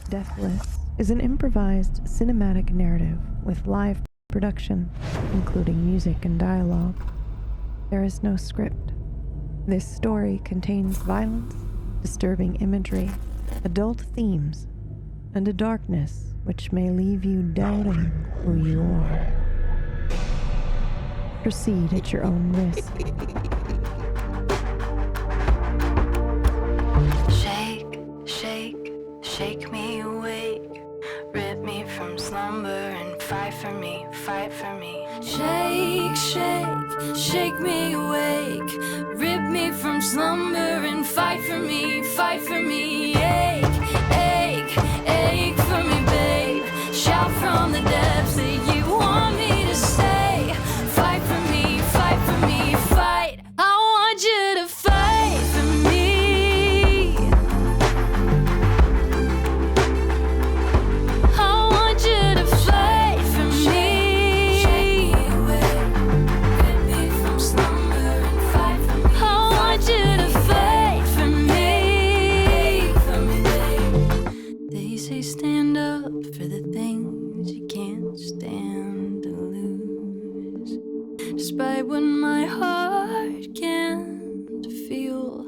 Deathless is an improvised cinematic narrative with live production, including music and dialogue. There is no script. This story contains violence, disturbing imagery, adult themes, and a darkness which may leave you doubting who you are. Proceed at your own risk. Shake, shake, shake me awake. Rip me from slumber and fight for me, fight for me. Shake, shake, shake me awake. Rip me from slumber and fight for me, fight for me. Ache, ache, ache for me, babe. Shout from the depths that you want me to stay. Fight for me, fight for me, fight. I want you to fight for me. I want you to fight for me. Shake me away, rip me from slumber and fight for me. I want you to fight for me, babe. They say stand up for the things you can't stand to lose. Despite what my heart can't feel.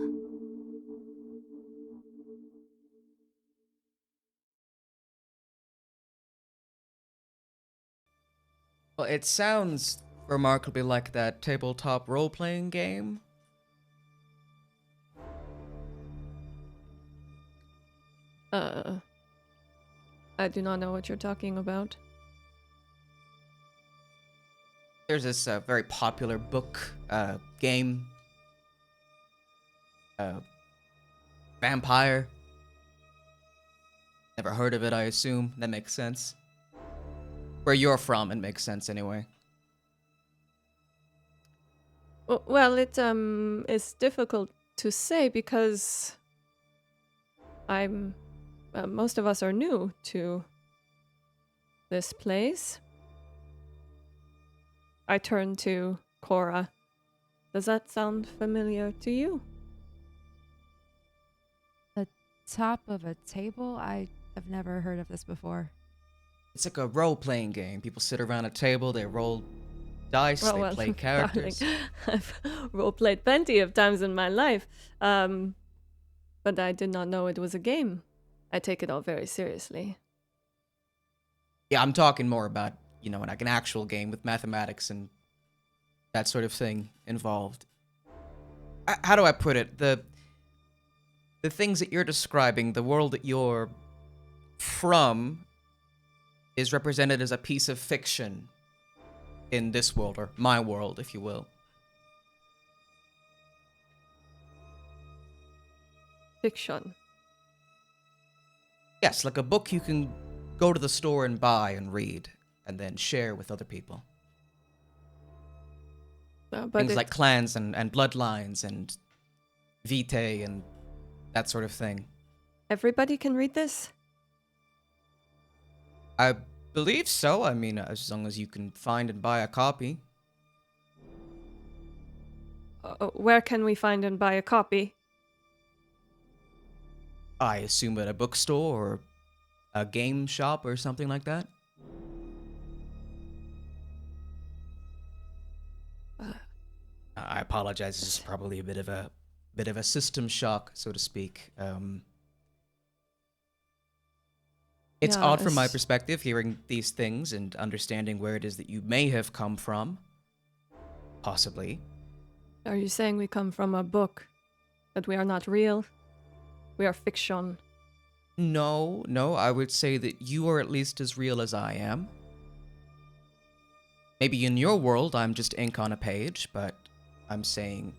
Well, it sounds remarkably like that tabletop role-playing game. I do not know what you're talking about. There's this very popular book, game, vampire. Never heard of it, I assume. That makes sense. Where you're from, it makes sense anyway. Well, it's difficult to say because most of us are new to this place. I turn to Cora. Does that sound familiar to you? The top of a table? I have never heard of this before. It's like a role-playing game. People sit around a table, they roll dice, they play characters. Darling, I've role-played plenty of times in my life, but I did not know it was a game. I take it all very seriously. Yeah, I'm talking more about, like an actual game with mathematics and that sort of thing involved. How do I put it? The things that you're describing, the world that you're from, is represented as a piece of fiction in this world, or my world, if you will. Fiction. Yes, like a book you can go to the store and buy and read, and then share with other people. But Things like clans and bloodlines and vitae and that sort of thing. everybody can read this? I believe so. I mean, as long as you can find and buy a copy. Where can we find and buy a copy? I assume at a bookstore or a game shop or something like that. I apologize. This is probably a bit of a system shock, so to speak. It's Yeah, odd from my it's- perspective, hearing these things and understanding where it is that you may have come from. Possibly. Are you saying we come from a book? That we are not real? We are fiction? No, I would say that you are at least as real as I am. Maybe in your world, I'm just ink on a page, but I'm saying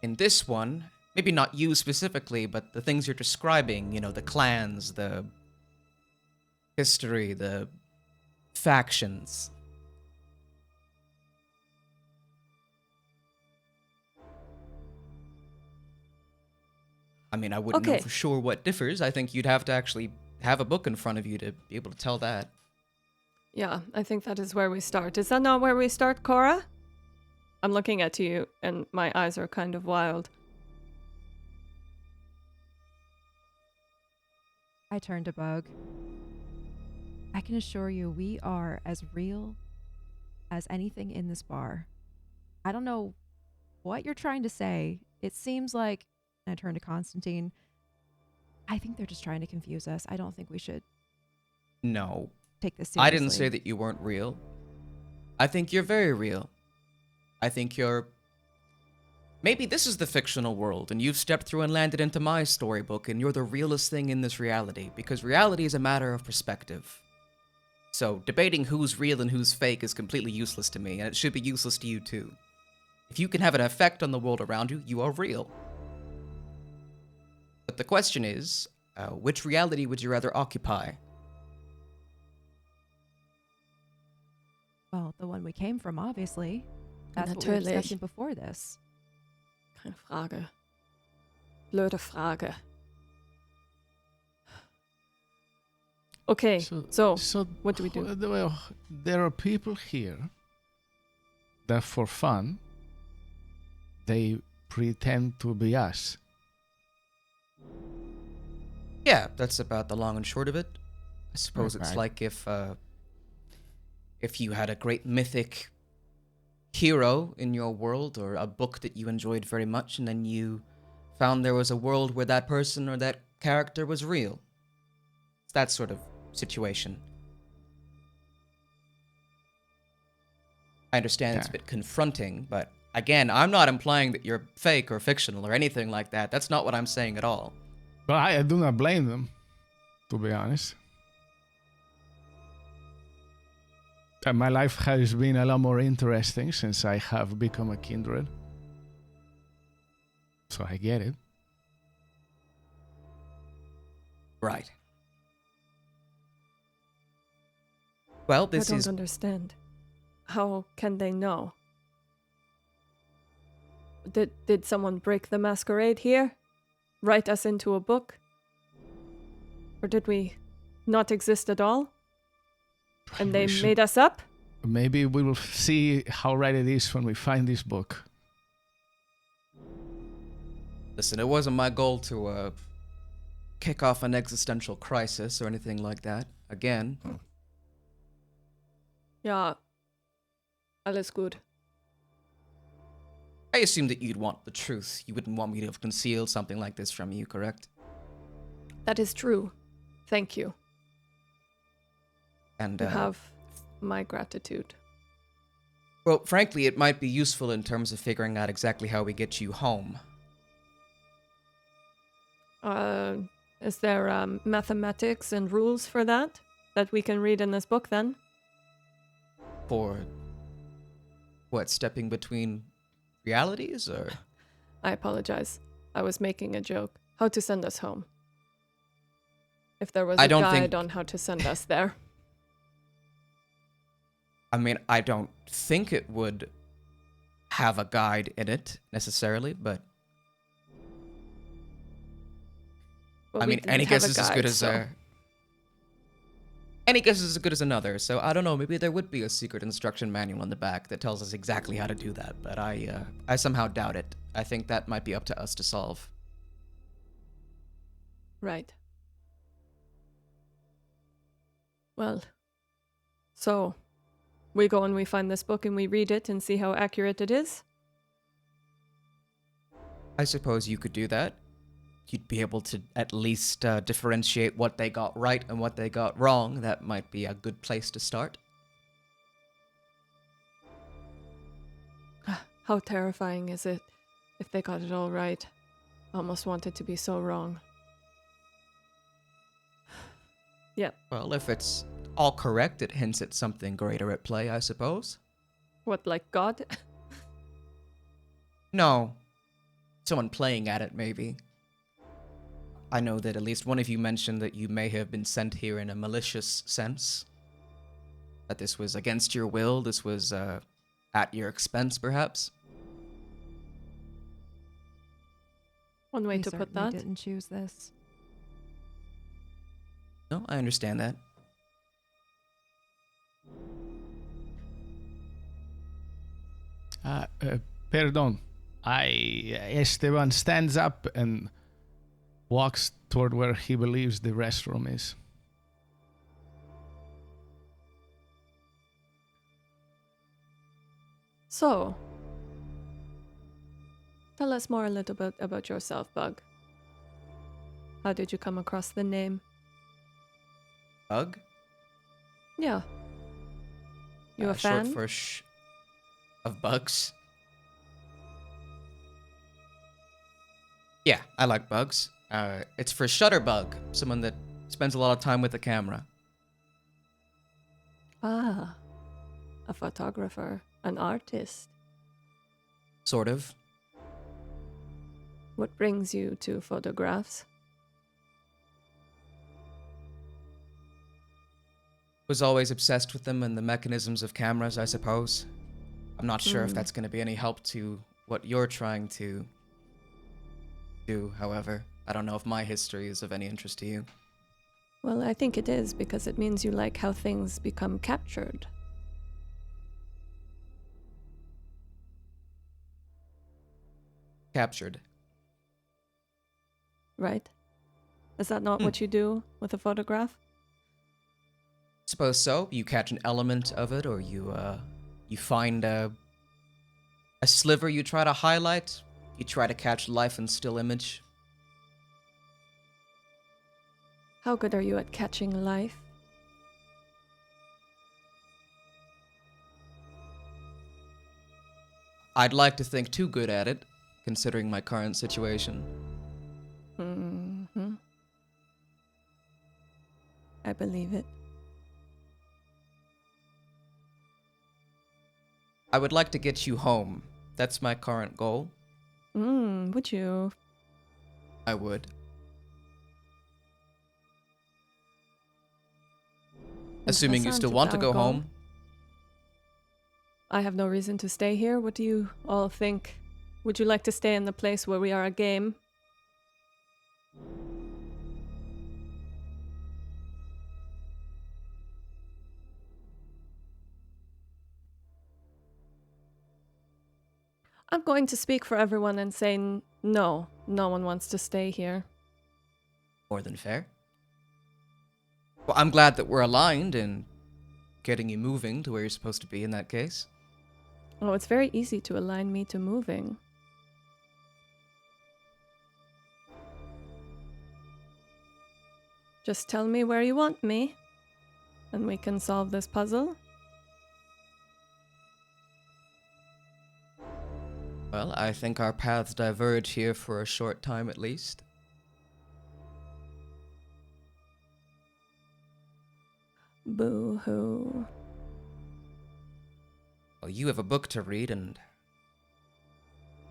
in this one, maybe not you specifically, but the things you're describing, the clans, the history, the factions. I mean, I wouldn't know Okay. for sure what differs. I think you'd have to actually have a book in front of you to be able to tell that. Yeah, I think that is where we start. Is that not where we start, Cora? I'm looking at you, and my eyes are kind of wild. I turn to Bug. I can assure you we are as real as anything in this bar. I don't know what you're trying to say. It seems like, and I turn to Konstantin, I think they're just trying to confuse us. I don't think we should No, take this seriously. I didn't say that you weren't real. I think you're very real. I think you're... Maybe this is the fictional world, and you've stepped through and landed into my storybook, and you're the realest thing in this reality, because reality is a matter of perspective. So, debating who's real and who's fake is completely useless to me, and it should be useless to you too. If you can have an effect on the world around you, you are real. But the question is, which reality would you rather occupy? Well, the one we came from, obviously. That's what we were Natürlich. discussing before this. Keine Frage. Blöde Frage. Okay, so what do we do? Well, there are people here that for fun, they pretend to be us. Yeah, that's about the long and short of it. I suppose it's Right. like if you had a great mythic hero in your world, or a book that you enjoyed very much, and then you found there was a world where that person or that character was real. It's that sort of situation. I understand it's a Okay. bit confronting, but again, I'm not implying that you're fake or fictional or anything like that. That's not what I'm saying at all. But I do not blame them, to be honest. My life has been a lot more interesting since I have become a kindred. So I get it. Right. Well, I this don't is... understand. How can they know? Did someone break the Masquerade here? Write us into a book? Or did we not exist at all? And they We should- made us up? Maybe we will see how right it is when we find this book. Listen, it wasn't my goal to kick off an existential crisis or anything like that. Again, Ja. Alles gut. I assumed that you'd want the truth. You wouldn't want me to have concealed something like this from you, correct? That is true. Thank you. And You have my gratitude. well, frankly, it might be useful in terms of figuring out exactly how we get you home. Is there mathematics and rules for that we can read in this book then? For what, stepping between realities, or? I apologize. I was making a joke. How to send us home. If there was I a don't guide think- on how to send us there. I mean, I don't think it would have a guide in it necessarily, but Well, I we mean, didn't any have guess a is as guide, good as so- any guess is as good as another. So I don't know. Maybe there would be a secret instruction manual in the back that tells us exactly how to do that. But I somehow doubt it. I think that might be up to us to solve. Right. Well, so we go and we find this book and we read it and see how accurate it is. I suppose you could do that. You'd be able to at least differentiate what they got right and what they got wrong. That might be a good place to start. How terrifying is it if they got it all right? I almost want it to be so wrong. Yeah. Well, if it's all correct, it hints at something greater at play, I suppose. What, like God? No. Someone playing at it, maybe. I know that at least one of you mentioned that you may have been sent here in a malicious sense. That this was against your will, this was at your expense, perhaps. One way We to put certainly that. didn't choose this. No, I understand that. Pardon. Esteban stands up and walks toward where he believes the restroom is. So, tell us more a little bit about yourself, Bug. How did you come across the name? Bug? Yeah. You a fan? Short for of bugs. Yeah, I like bugs. It's for Shutterbug, someone that spends a lot of time with the camera. Ah, a photographer, an artist. Sort of. What brings you to photographs? Was always obsessed with them and the mechanisms of cameras, I suppose. I'm not sure if Hmm. that's going to be any help to what you're trying to do, however. I don't know if my history is of any interest to you. Well, I think it is because it means you like how things become captured. Captured. Right? Is that not what you do with a photograph? Suppose so. You catch an element of it, or you find a sliver you try to highlight. You try to catch life in still image. How good are you at catching life? I'd like to think too good at it, considering my current situation. Mm-hmm. I believe it. I would like to get you home. That's my current goal. Would you? I would. Assuming you still want to go home. I have no reason to stay here. What do you all think? Would you like to stay in the place where we are a game? I'm going to speak for everyone and say no. No one wants to stay here. More than fair. Well, I'm glad that we're aligned in getting you moving to where you're supposed to be in that case. Oh, it's very easy to align me to moving. Just tell me where you want me, and we can solve this puzzle. Well, I think our paths diverge here for a short time at least. Boo-hoo. Well, you have a book to read, and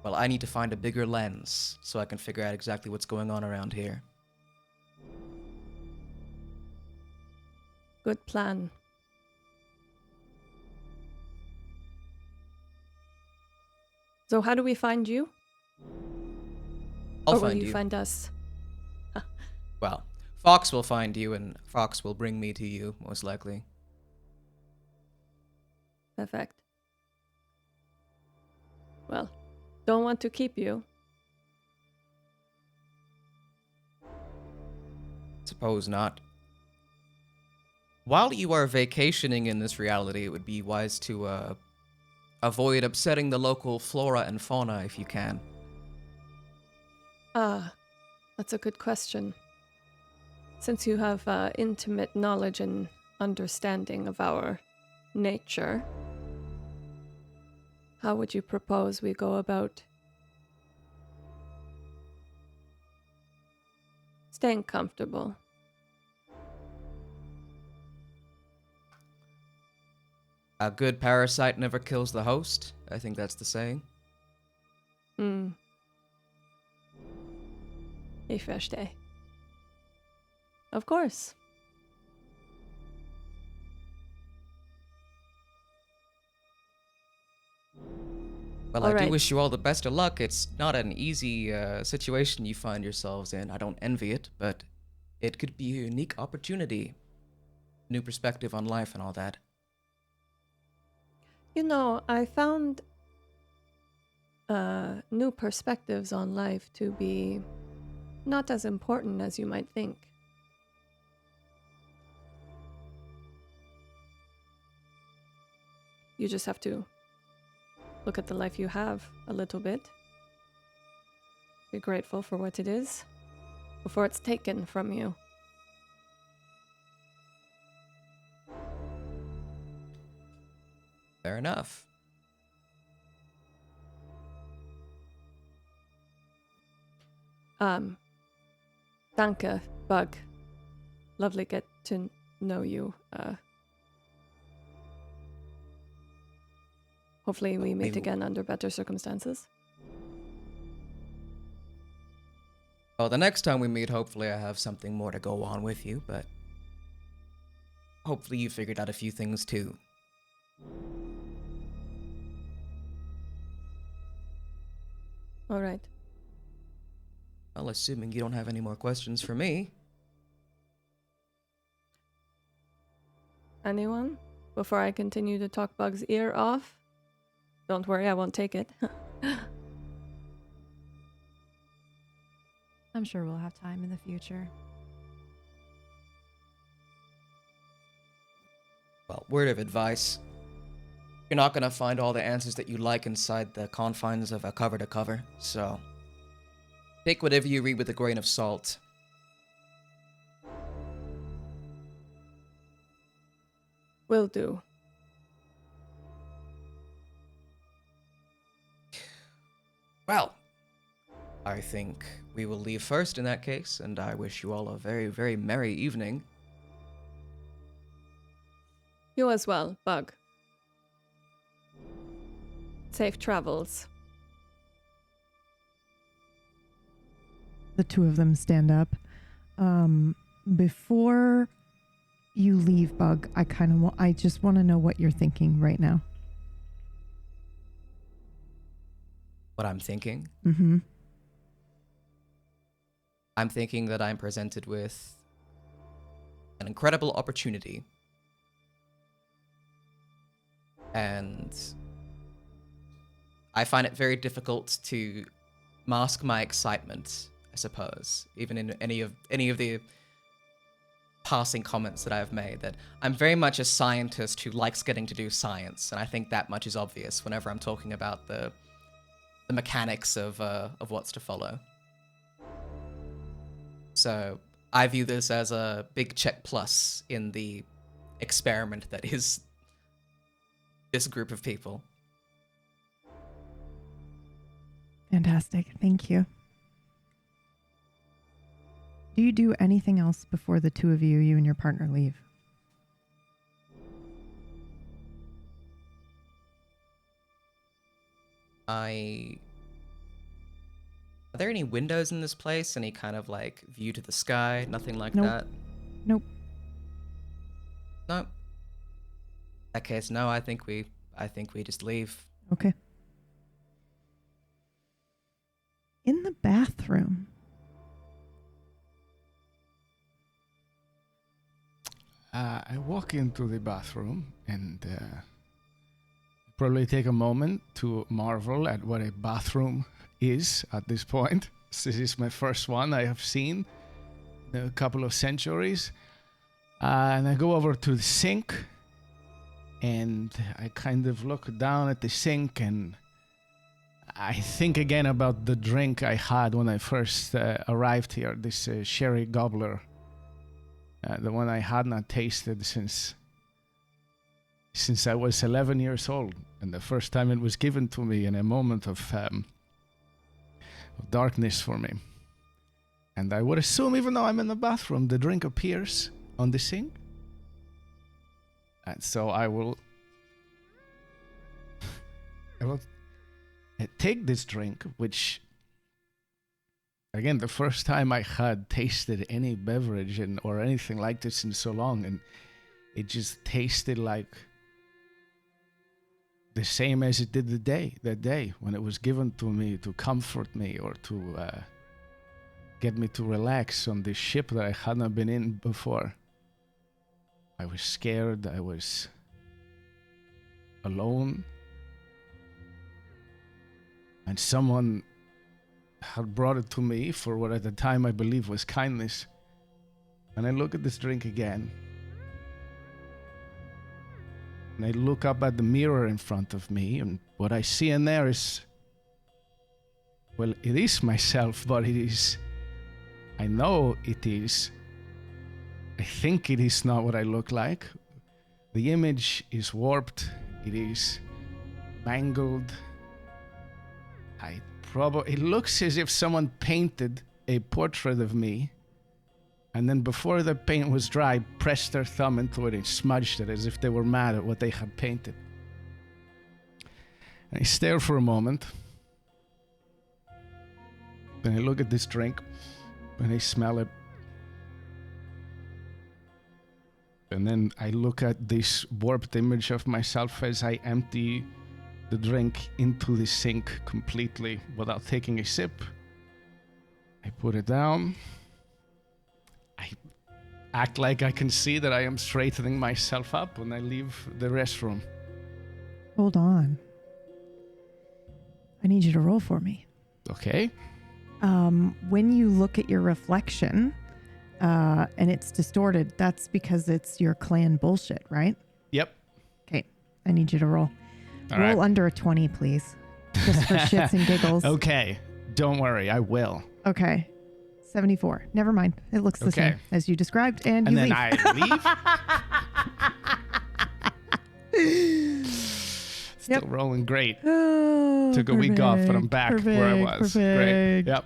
well, I need to find a bigger lens so I can figure out exactly what's going on around here. Good plan. So how do we find you? I'll or will find you you. find us? Well, Fox will find you, and Fox will bring me to you, most likely. Perfect. Well, don't want to keep you. Suppose not. While you are vacationing in this reality, it would be wise to avoid upsetting the local flora and fauna if you can. Ah, that's a good question. Since you have intimate knowledge and understanding of our nature, how would you propose we go about staying comfortable? A good parasite never kills the host. I think that's the saying. Ich verstehe. Of course. Well, All I do right. wish you all the best of luck. It's not an easy situation you find yourselves in. I don't envy it, but it could be a unique opportunity. New perspective on life and all that. You know, I found new perspectives on life to be not as important as you might think. You just have to look at the life you have a little bit. Be grateful for what it is before it's taken from you. Fair enough. Danke, Bug. Lovely get to know you. Hopefully we meet again under better circumstances. Well, the next time we meet, hopefully I have something more to go on with you, but hopefully you figured out a few things too. All right. Well, assuming you don't have any more questions for me. Anyone? Before I continue to talk Bug's ear off? Don't worry, I won't take it. I'm sure we'll have time in the future. Well, word of advice. You're not going to find all the answers that you like inside the confines of a cover to cover, so take whatever you read with a grain of salt. Will do. Well, I think we will leave first in that case, and I wish you all a very, very merry evening. You as well, Bug. Safe travels. The two of them stand up. Before you leave, Bug, I just want to know what you're thinking right now. What I'm thinking? Mm-hmm. I'm thinking that I'm presented with an incredible opportunity. And I find it very difficult to mask my excitement, I suppose, even in any of the passing comments that I've made, that I'm very much a scientist who likes getting to do science, and I think that much is obvious whenever I'm talking about the mechanics of what's to follow. So I view this as a big check plus in the experiment that is this group of people. Fantastic. Thank you. Do you do anything else before the two of you and your partner leave? Are there any windows in this place? Any kind of like view to the sky? Nothing like Nope. that? Nope. No. In that case, no, I think we just leave. Okay. In the bathroom. I walk into the bathroom and probably take a moment to marvel at what a bathroom is at this point. This is my first one I have seen in a couple of centuries. And I go over to the sink and I kind of look down at the sink and I think again about the drink I had when I first arrived here, this sherry gobbler. The one I had not tasted since I was 11 years old, and the first time it was given to me in a moment of darkness for me. And I would assume, even though I'm in the bathroom, the drink appears on the sink. And so I will take this drink, which, again, the first time I had tasted any beverage or anything like this in so long, and it just tasted like the same as it did that day when it was given to me to comfort me or to get me to relax on this ship that I had not been in before. I was scared, I was alone, and someone had brought it to me for what at the time I believe was kindness. And I look at this drink again. And I look up at the mirror in front of me, and what I see in there is, well, it is myself, but it is, I know it is, I think it is not what I look like. The image is warped, it is mangled. It looks as if someone painted a portrait of me, and then before the paint was dry, pressed their thumb into it and smudged it as if they were mad at what they had painted. And I stare for a moment. Then I look at this drink, and I smell it. And then I look at this warped image of myself as I empty the drink into the sink completely without taking a sip. I put it down. I act like I can see that I am straightening myself up when I leave the restroom. Hold on. I need you to roll for me. Okay. When you look at your reflection and it's distorted, that's because it's your clan bullshit, right? Yep. Okay. I need you to roll. All roll right. under a 20, please. Just for shits and giggles. Okay. Don't worry. I will. Okay. 74. Never mind. It looks the Okay. same as you described, and And you then leave. I leave. Still rolling great. Oh, Took a week off, but I'm back where I was. Great. Perfect. Yep.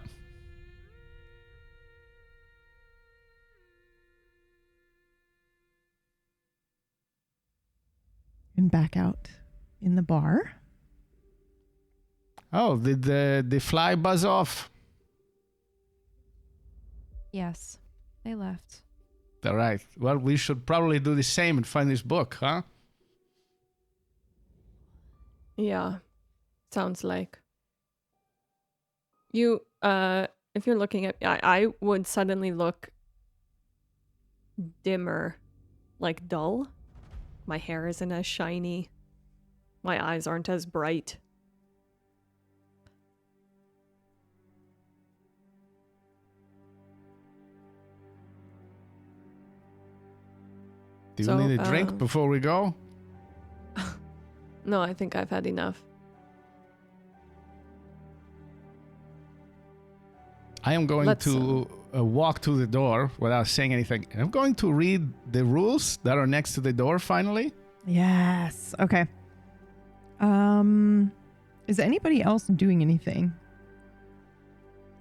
And back out in the bar. Oh, did the fly buzz off? Yes, they left. All right. Well, we should probably do the same and find this book, huh? Yeah, sounds like. You, if you're looking at, I would suddenly look dimmer, like dull. My hair isn't as shiny. My eyes aren't as bright. Do you So, need a drink before we go? No, I think I've had enough. I am going Let's, to walk to the door without saying anything. I'm going to read the rules that are next to the door finally. Yes. Okay. Is anybody else doing anything?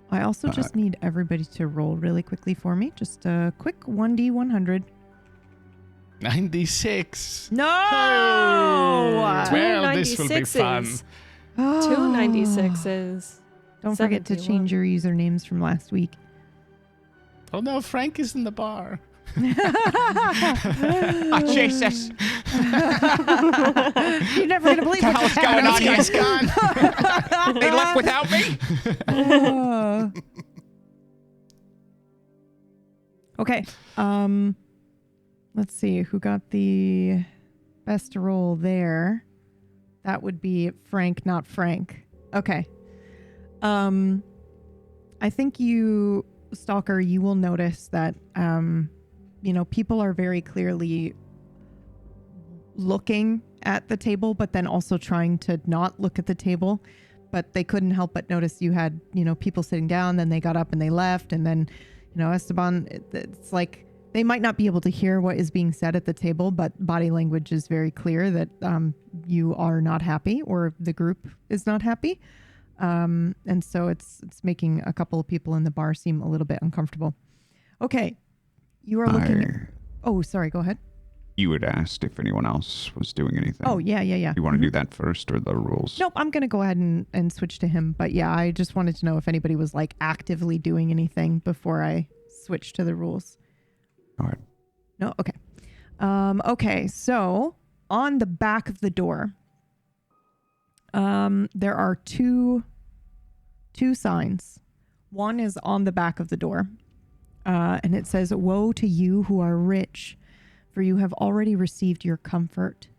I also just need everybody to roll really quickly for me. Just a quick 1d100. 96. No! Well, this will be fun. 96s. Oh. 296s. Don't forget to 71. change your usernames from last week. Oh no, Frank is in the bar. Oh, Jesus. You're never going to believe What the hell's going on here? He's gone. They left without me? Okay. Let's see who got the best roll there. That would be Frank, not Frank. Okay. I think you, Stalker, you will notice that, people are very clearly looking at the table, but then also trying to not look at the table. But they couldn't help but notice you had, people sitting down, then they got up and they left. And then, Esteban, it's like they might not be able to hear what is being said at the table, but body language is very clear that you are not happy or the group is not happy. And so it's making a couple of people in the bar seem a little bit uncomfortable. Okay. You are looking. Oh, sorry. Go ahead. You had asked if anyone else was doing anything. Oh, yeah. You want to do that first or the rules? Nope. I'm going to go ahead and switch to him. But yeah, I just wanted to know if anybody was like actively doing anything before I switch to the rules. All right. No? Okay. Okay. So on the back of the door, there are two signs. One is on the back of the door, and it says, "Woe to you who are rich, for you have already received your comfort.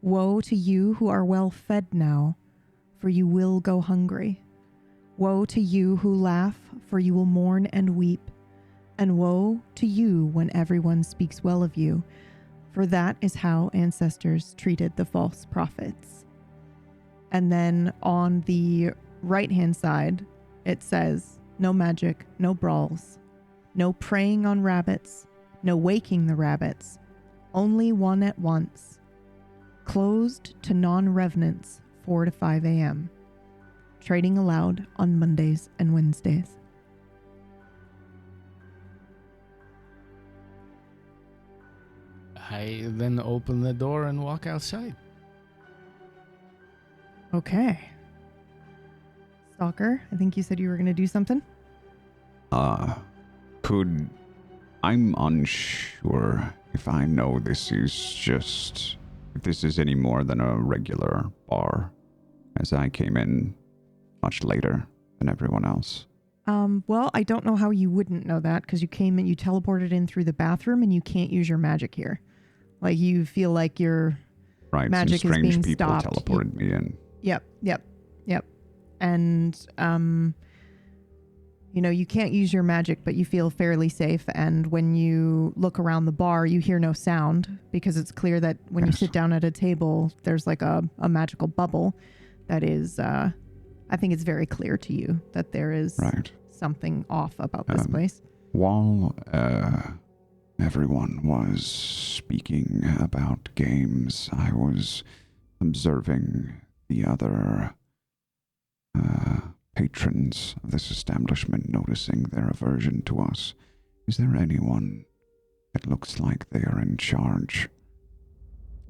Woe to you who are well fed now, for you will go hungry. Woe to you who laugh, for you will mourn and weep. And woe to you when everyone speaks well of you, for that is how ancestors treated the false prophets. And then on the right-hand side, it says, no magic, no brawls, no preying on rabbits, no waking the rabbits, only one at once. Closed to non-revenants 4 to 5 a.m. Trading allowed on Mondays and Wednesdays. I then open the door and walk outside. Okay. Stalker, I think you said you were going to do something? I'm unsure if I know if this is any more than a regular bar, as I came in much later than everyone else. Well, I don't know how you wouldn't know that, because you came in, you teleported in through the bathroom, and you can't use your magic here. Like, you feel like your magic some is being strange people stopped. teleported me in. Yep. And, you can't use your magic, but you feel fairly safe. And when you look around the bar, you hear no sound, because it's clear that when you sit down at a table, there's like a magical bubble that is, I think it's very clear to you that there is something off about this place. While everyone was speaking about games, I was observing the other patrons of this establishment, noticing their aversion to us. Is there anyone that looks like they are in charge?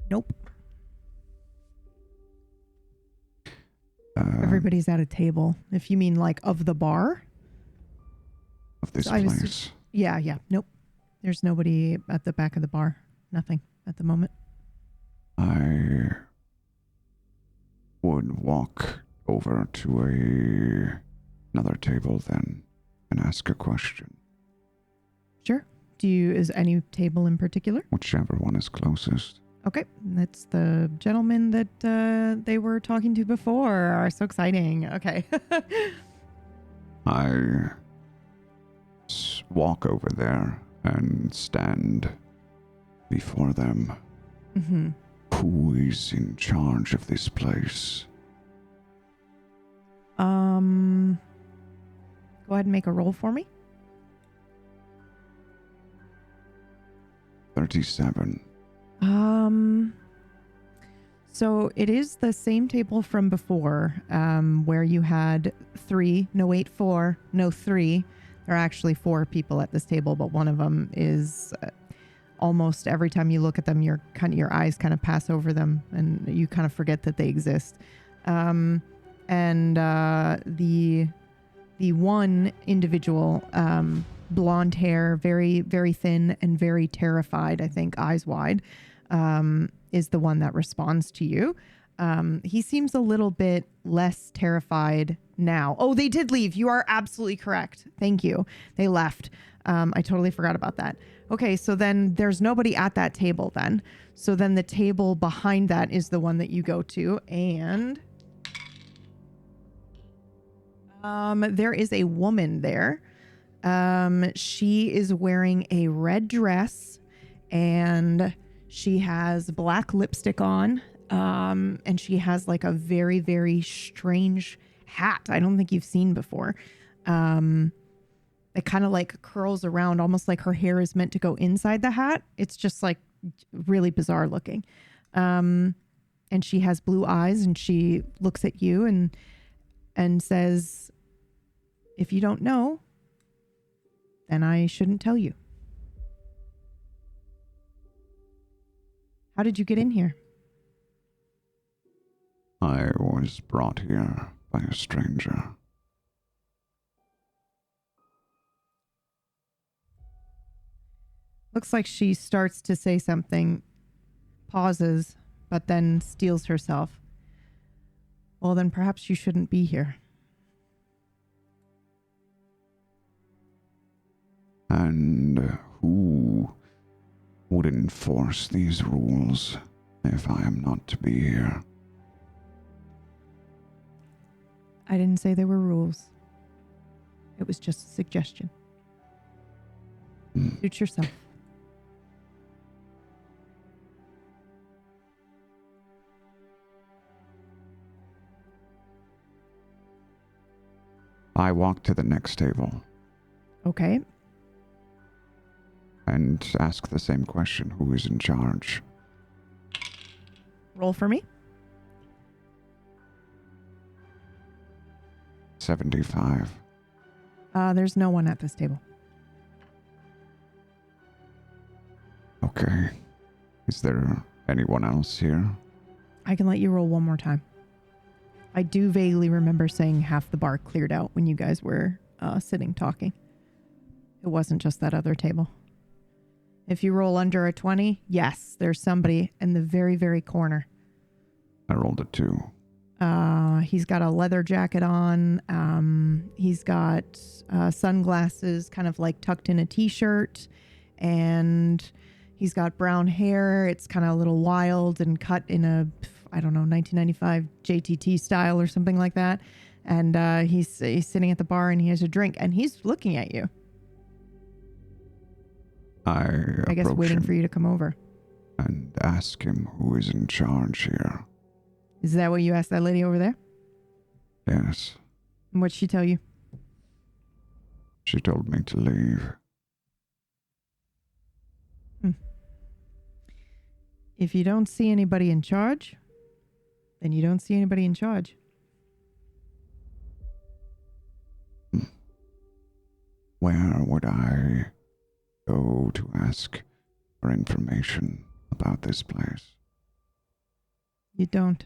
Nope. Everybody's at a table. If you mean like of the bar? Of this place? Yeah. Nope. There's nobody at the back of the bar. Nothing at the moment. I would walk over to another table then and ask a question. Sure. Is any table in particular? Whichever one is closest. Okay. That's the gentleman that they were talking to before. So exciting. Okay. I walk over there and stand before them. Mm-hmm. Who is in charge of this place? Go ahead and make a roll for me. 37. So it is the same table from before, where you had 3, no 8, 4, no 3. There are actually 4 people at this table, but one of them is almost every time you look at them, your eyes kind of pass over them, and you kind of forget that they exist. And the one individual, blonde hair, very, very thin and very terrified, I think, eyes wide, is the one that responds to you. He seems a little bit less terrified now. Oh, they did leave. You are absolutely correct. Thank you. They left. I totally forgot about that. Okay, so then there's nobody at that table then. So then the table behind that is the one that you go to, and there is a woman there. She is wearing a red dress, and she has black lipstick on. And she has like a very, very strange hat I don't think you've seen before. It kind of like curls around, almost like her hair is meant to go inside the hat. It's just like really bizarre looking. And she has blue eyes, and she looks at you and says, "If you don't know, then I shouldn't tell you. How did you get in here?" I was brought here by a stranger. Looks like she starts to say something, pauses, but then steels herself. "Well, then perhaps you shouldn't be here." And who would enforce these rules if I am not to be here? I didn't say there were rules. It was just a suggestion. Hmm. Suit yourself. I walk to the next table Okay. and ask the same question. Who is in charge? Roll for me. 75. There's no one at this table. Okay. Is there anyone else here? I can let you roll one more time. I do vaguely remember saying half the bar cleared out when you guys were sitting talking. It wasn't just that other table. If you roll under a 20, yes, there's somebody in the very, very corner. I rolled a 2. He's got a leather jacket on. He's got sunglasses kind of like tucked in a t-shirt. And he's got brown hair. It's kind of a little wild and cut in a, I don't know, 1995 JTT style or something like that. And he's sitting at the bar and he has a drink and he's looking at you. I guess waiting for you to come over. And ask him who is in charge here. Is that what you asked that lady over there? Yes. And what'd she tell you? She told me to leave. If you don't see anybody in charge, then you don't see anybody in charge. Where would I go to ask for information about this place? You don't.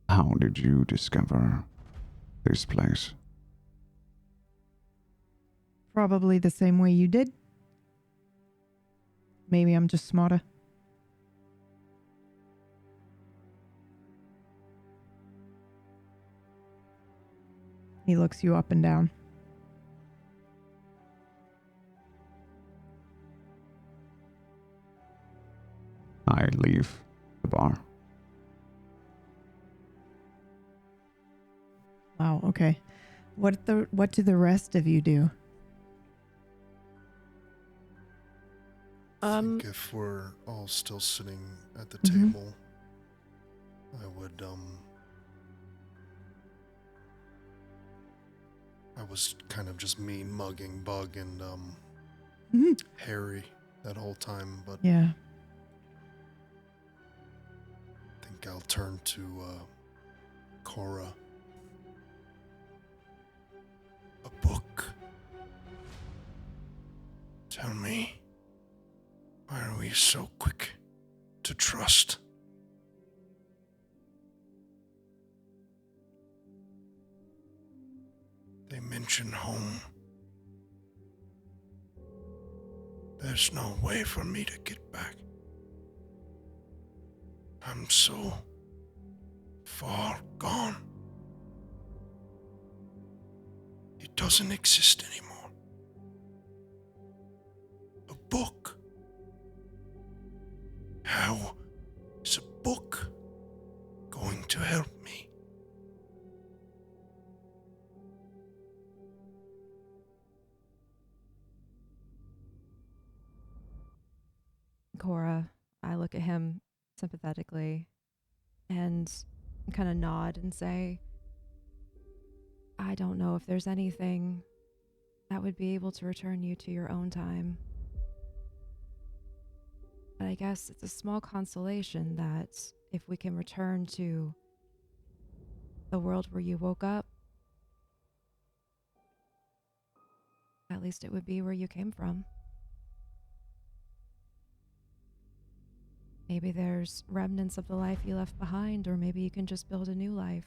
How did you discover this place? Probably the same way you did. Maybe I'm just smarter. He looks you up and down. I leave the bar. Wow, okay. What do the rest of you do? I think if we're all still sitting at the Mhm. table, I would, I was kind of just mean mugging Bug and, Mhm. Harry that whole time, but Yeah. I think I'll turn to, Cora. A book. Tell me, why are we so quick to trust? They mention home. There's no way for me to get back. I'm so far gone. It doesn't exist anymore. A book. How is a book going to help me? Cora, I look at him sympathetically and kind of nod and say, I don't know if there's anything that would be able to return you to your own time. But I guess it's a small consolation that if we can return to the world where you woke up, at least it would be where you came from. Maybe there's remnants of the life you left behind, or maybe you can just build a new life.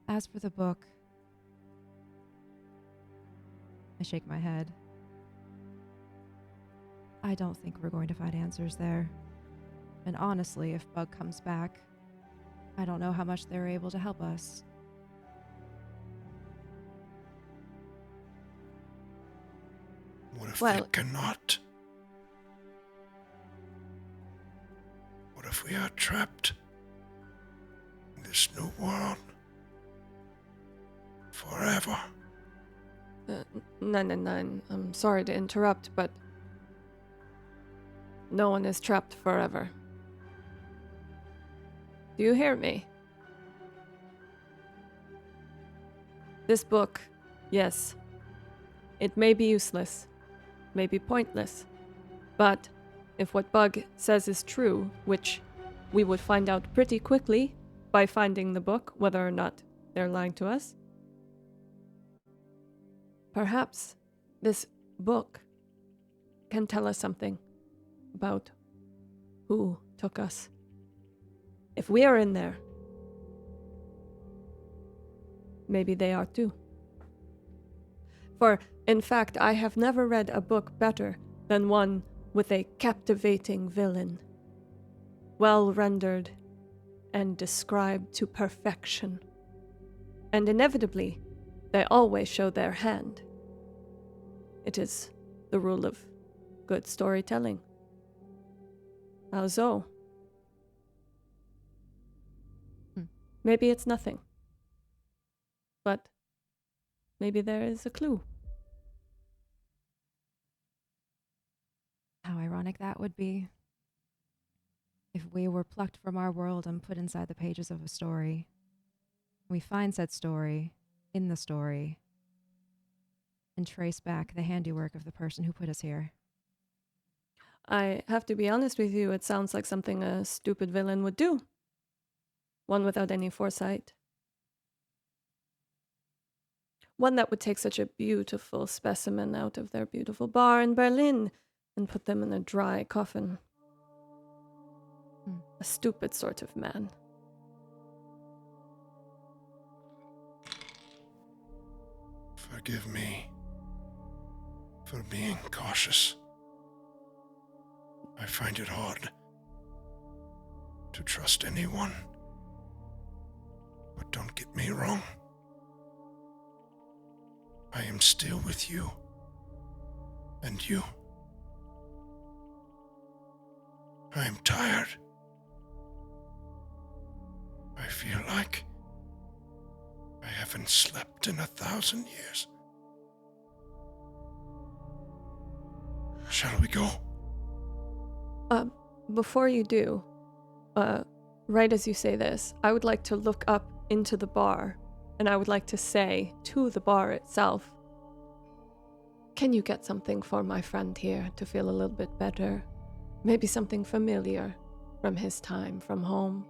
As for the book, I shake my head. I don't think we're going to find answers there. And honestly, if Bug comes back, I don't know how much they're able to help us. What if Well- they cannot? if we are trapped in this new world forever? 999, I'm sorry to interrupt, but no one is trapped forever. Do you hear me? This book, yes, it may be useless, may be pointless, but if what Bug says is true, which we would find out pretty quickly by finding the book, whether or not they're lying to us, perhaps this book can tell us something about who took us. If we are in there, maybe they are too. For, in fact, I have never read a book better than one with a captivating villain, well rendered and described to perfection. And inevitably, they always show their hand. It is the rule of good storytelling. How so? Maybe it's nothing. But maybe there is a clue. How ironic that would be. If we were plucked from our world and put inside the pages of a story, we find said story in the story and trace back the handiwork of the person who put us here. I have to be honest with you, it sounds like something a stupid villain would do. One without any foresight. One that would take such a beautiful specimen out of their beautiful bar in Berlin and put them in a dry coffin. A stupid sort of man. Forgive me for being cautious. I find it hard to trust anyone. But don't get me wrong. I am still with you. And you. I am tired. I feel like I haven't slept in 1,000 years. Shall we go? Before you do, right as you say this, I would like to look up into the bar, and I would like to say to the bar itself, can you get something for my friend here to feel a little bit better? Maybe something familiar from his time from home.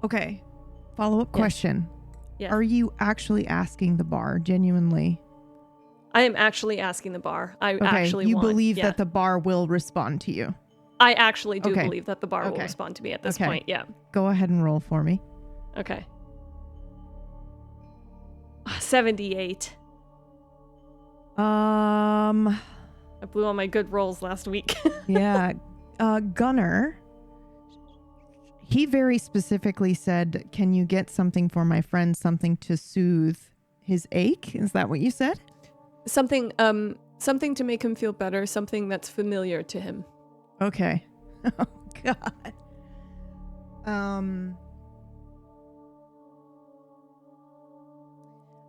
Okay. Follow-up question. Yes. Are you actually asking the bar genuinely? I am actually asking the bar. I Okay. actually You want, believe yeah. that the bar will respond to you? I actually do Okay. believe that the bar will Okay. respond to me at this Okay. point, yeah. Go ahead and roll for me. Okay. 78. Um, I blew all my good rolls last week. yeah. Gunnar, he very specifically said, can you get something for my friend, something to soothe his ache? Is that what you said? Something to make him feel better, something that's familiar to him. Okay. Oh, God.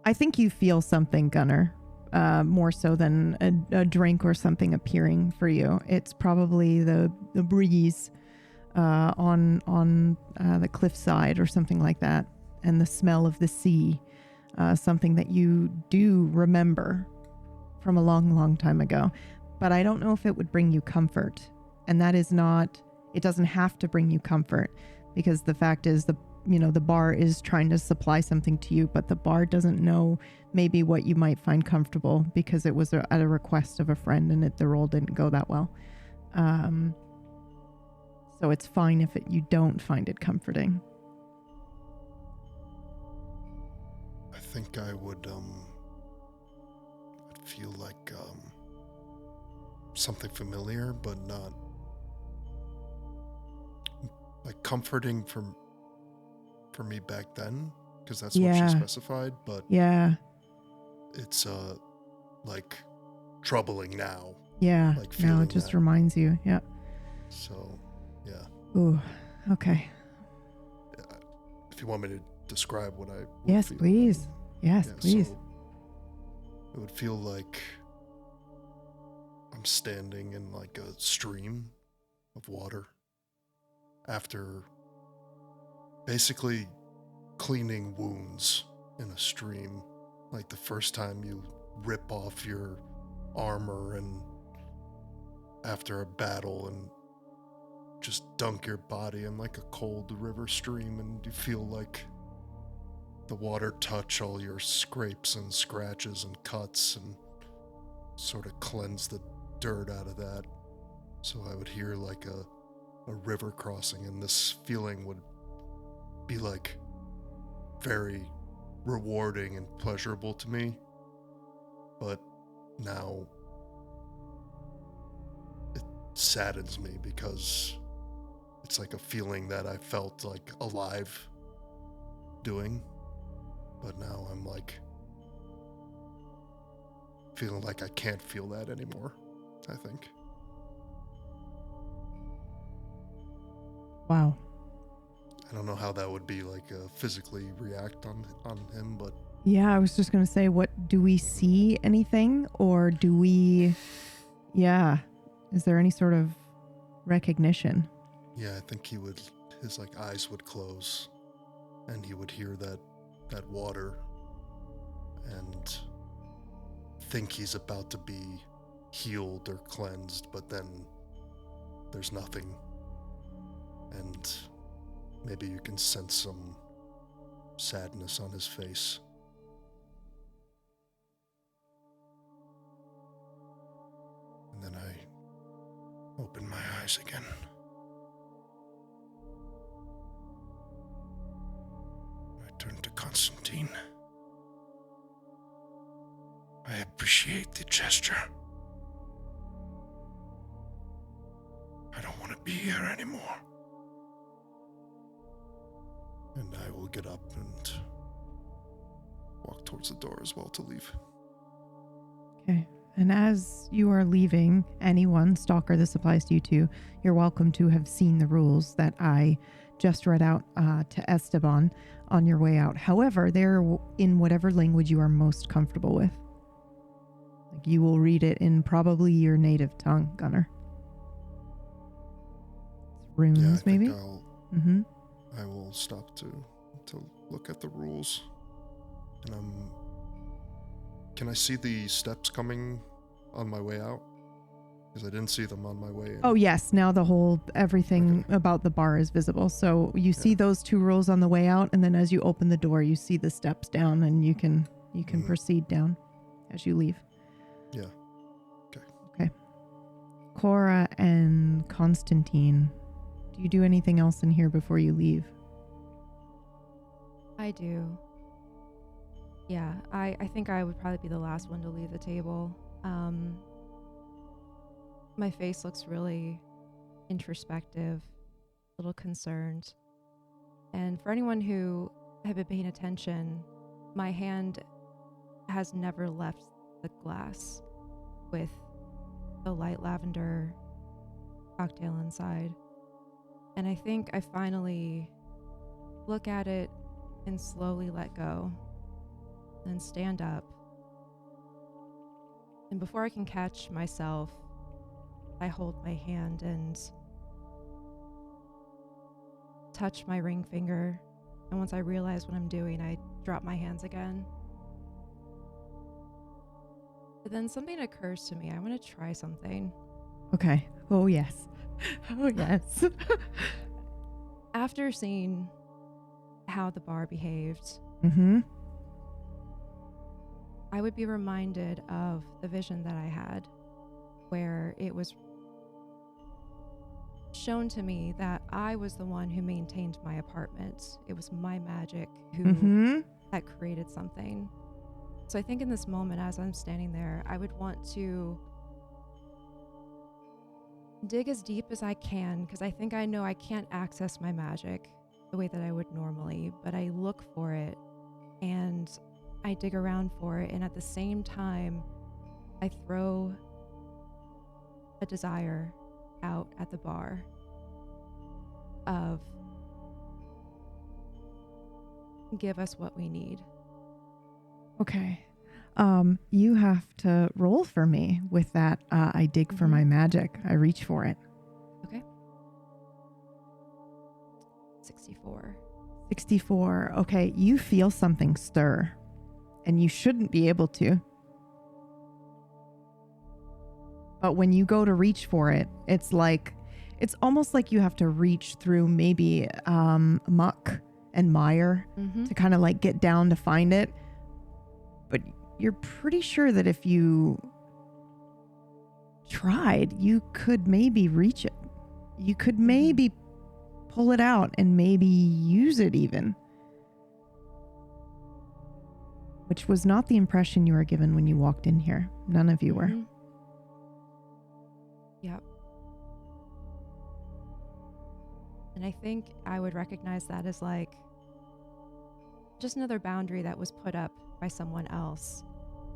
I think you feel something, Gunnar, more so than a drink or something appearing for you. It's probably the breeze on the cliffside or something like that, and the smell of the sea, something that you do remember from a long, long time ago. But I don't know if it would bring you comfort. And that is not, it doesn't have to bring you comfort, because the fact is the bar is trying to supply something to you, but the bar doesn't know maybe what you might find comfortable, because it was at a request of a friend and the roll didn't go that well. So it's fine if you don't find it comforting. I think I would I'd feel like something familiar, but not like comforting for me back then, because that's what she specified, but Yeah. it's like troubling now. Yeah. Like Now feeling it just that. reminds you. Yeah. So Yeah. Ooh, okay. If you want me to describe what I would Yes, feel, please. Yes, yeah, please. So it would feel like I'm standing in like a stream of water after basically cleaning wounds in a stream. Like the first time you rip off your armor and after a battle and just dunk your body in like a cold river stream, and you feel like the water touch all your scrapes and scratches and cuts and sort of cleanse the dirt out of that. So I would hear like a river crossing, and this feeling would be like very rewarding and pleasurable to me. But now it saddens me because it's like a feeling that I felt like alive doing. But now I'm like feeling like I can't feel that anymore, I think. Wow. I don't know how that would be like physically react on him, but Yeah, I was just going to say, what do we see anything, or do we, yeah, is there any sort of recognition? yeah, I think his like eyes would close and he would hear that water and think he's about to be healed or cleansed, but then there's nothing. And maybe you can sense some sadness on his face. And then I open my eyes again. I turn to Konstantin. I appreciate the gesture. I don't want to be here anymore. And I will get up and walk towards the door as well to leave. Okay. And as you are leaving, anyone, Stalker, this applies to you too, you're welcome to have seen the rules that I just read out to Esteban on your way out. However, they're in whatever language you are most comfortable with. Like, you will read it in probably your native tongue, Gunnar. Runes, Yeah, I maybe? think I will stop to look at the rules. And can I see the steps coming on my way out? Because I didn't see them on my way in. Oh, yes. Now everything about the bar is visible. So you see those two rules on the way out, and then as you open the door, you see the steps down, and you can proceed down as you leave. Yeah. Okay. Cora and Konstantin, do you do anything else in here before you leave? I do. Yeah, I think I would probably be the last one to leave the table. My face looks really introspective, a little concerned. And for anyone who had been paying attention, my hand has never left the glass with the light lavender cocktail inside. And I think I finally look at it and slowly let go and stand up. And before I can catch myself, I hold my hand and touch my ring finger. And once I realize what I'm doing, I drop my hands again. But then something occurs to me. I want to try something. Okay. Oh, yes. Oh, yes. After seeing how the bar behaved, I would be reminded of the vision that I had, where it was shown to me that I was the one who maintained my apartment. It was my magic who had created something. So I think in this moment, as I'm standing there, I would want to dig as deep as I can, because I think I know I can't access my magic the way that I would normally, but I look for it and I dig around for it, and at the same time I throw a desire out at the bar. of give us what we need. Okay. You have to roll for me with that. I dig for my magic. I reach for it. Okay. 64. 64. Okay. You feel something stir, and you shouldn't be able to. But when you go to reach for it, it's almost like you have to reach through maybe muck and mire Mm-hmm. to kind of like get down to find it. But you're pretty sure that if you tried, you could maybe reach it. You could maybe pull it out and maybe use it even. Which was not the impression you were given when you walked in here. None of you were. Mhm. Yep. And I think I would recognize that as like just another boundary that was put up by someone else.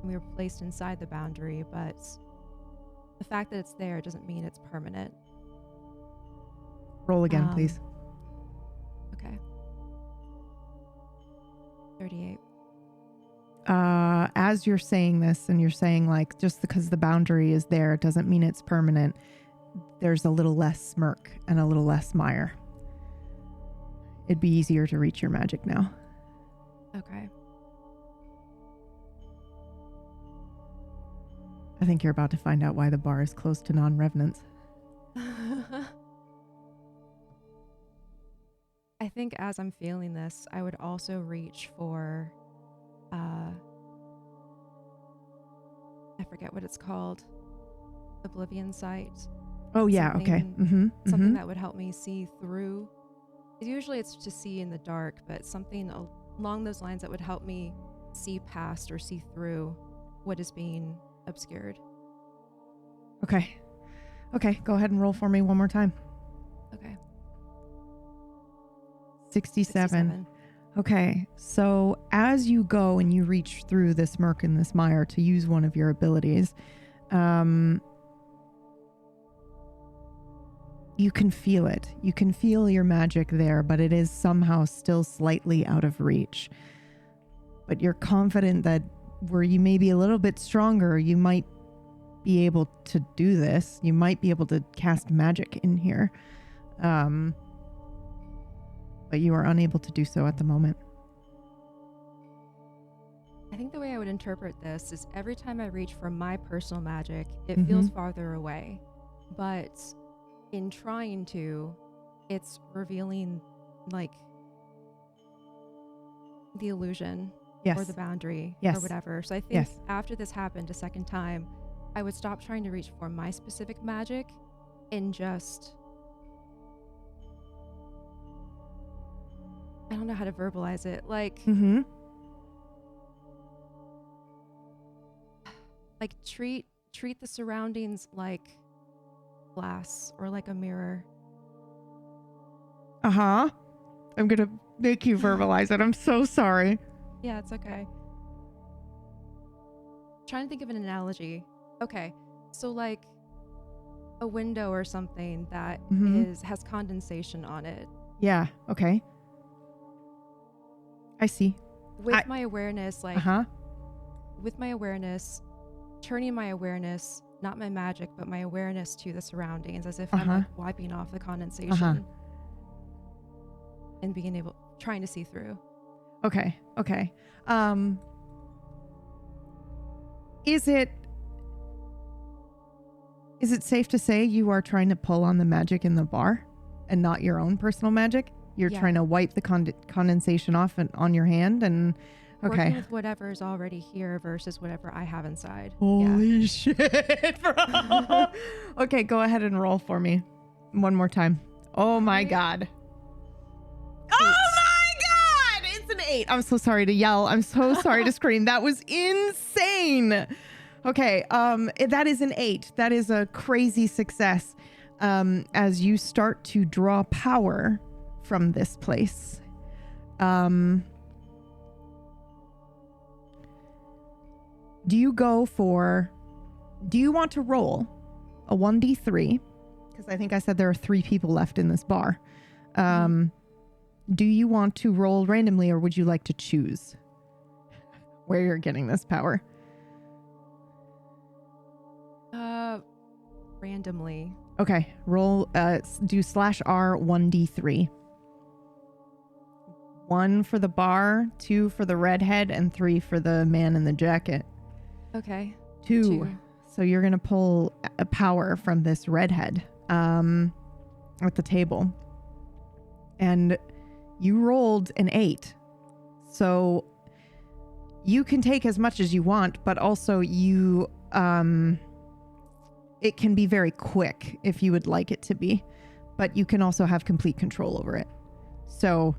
And we were placed inside the boundary, but the fact that it's there doesn't mean it's permanent. Roll again, please. Okay. 38. As you're saying this and you're saying like, just because the boundary is there, it doesn't mean it's permanent. There's a little less smirk and a little less mire. It'd be easier to reach your magic now. Okay. I think you're about to find out why the bar is closed to non-revenants. I think as I'm feeling this, I would also reach for, I forget what it's called, Oblivion Sight. Oh yeah, okay. Something that would help me see through. Usually it's to see in the dark, but something along those lines that would help me see past or see through what is being obscured. Okay. Okay, go ahead and roll for me one more time. Okay. 67. Okay, so as you go and you reach through this murk and this mire to use one of your abilities, you can feel it. You can feel your magic there, but it is somehow still slightly out of reach. But you're confident that where you may be a little bit stronger, you might be able to do this. You might be able to cast magic in here. But you are unable to do so at the moment. I think the way I would interpret this is every time I reach for my personal magic, it feels farther away. But in trying to, it's revealing like the illusion or the boundary or whatever. So I think after this happened a second time, I would stop trying to reach for my specific magic and just, I don't know how to verbalize it. Like, like treat the surroundings like glass or like a mirror. I'm gonna make you verbalize it. I'm so sorry. Yeah, it's okay. Trying to think of an analogy. Okay, so like a window or something that has condensation on it. Yeah, okay. I see. With my awareness, like with my awareness, turning my awareness, not my magic, but my awareness to the surroundings, as if I'm like wiping off the condensation and being able, trying to see through. Okay. Is it safe to say you are trying to pull on the magic in the bar and not your own personal magic? You're trying to wipe the condensation off on your hand and working with whatever is already here versus whatever I have inside. Holy shit, bro. Okay, go ahead and roll for me one more time. Oh my god. Oh my god! It's an 8. I'm so sorry to yell. I'm so sorry to scream. That was insane. Okay, that is an 8. That is a crazy success. As you start to draw power from this place. Do you want to roll a 1d3? Because I think I said there are 3 people left in this bar. Do you want to roll randomly, or would you like to choose where you're getting this power? Randomly. Okay, roll, do /R 1d3. 1 for the bar, 2 for the redhead, and 3 for the man in the jacket. Okay. 2. So you're going to pull a power from this redhead at the table. And you rolled an 8. So you can take as much as you want, but also you... it can be very quick if you would like it to be, but you can also have complete control over it. So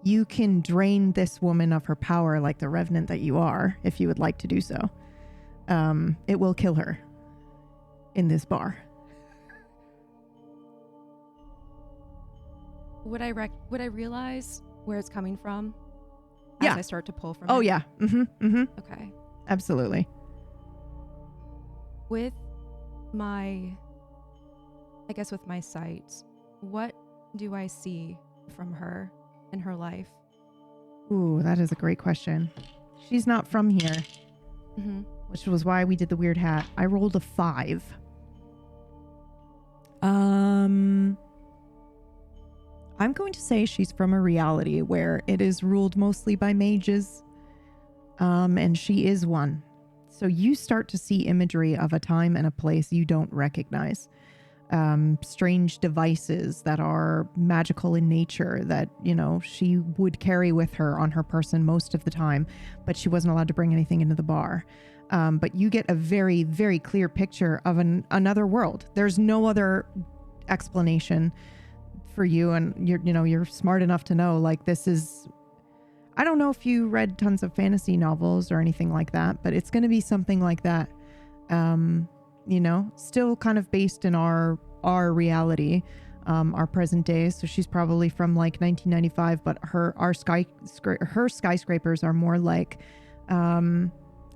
you can drain this woman of her power like the revenant that you are, if you would like to do so. It will kill her in this bar. Would I realize where it's coming from Yeah. as I start to pull from Oh it? yeah. Okay. Absolutely. With my sight, what do I see from her in her life? Ooh, that is a great question. She's not from here, which was why we did the weird hat. I rolled a 5. I'm going to say she's from a reality where it is ruled mostly by mages, and she is one. So you start to see imagery of a time and a place you don't recognize. Strange devices that are magical in nature that, you know, she would carry with her on her person most of the time, but she wasn't allowed to bring anything into the bar. But you get a very, very clear picture of another world. There's no other explanation for you, and you're smart enough to know, like, this is... I don't know if you read tons of fantasy novels or anything like that, but it's going to be something like that. Still kind of based in our reality, our present days. So she's probably from like 1995, but her skyscrapers are more like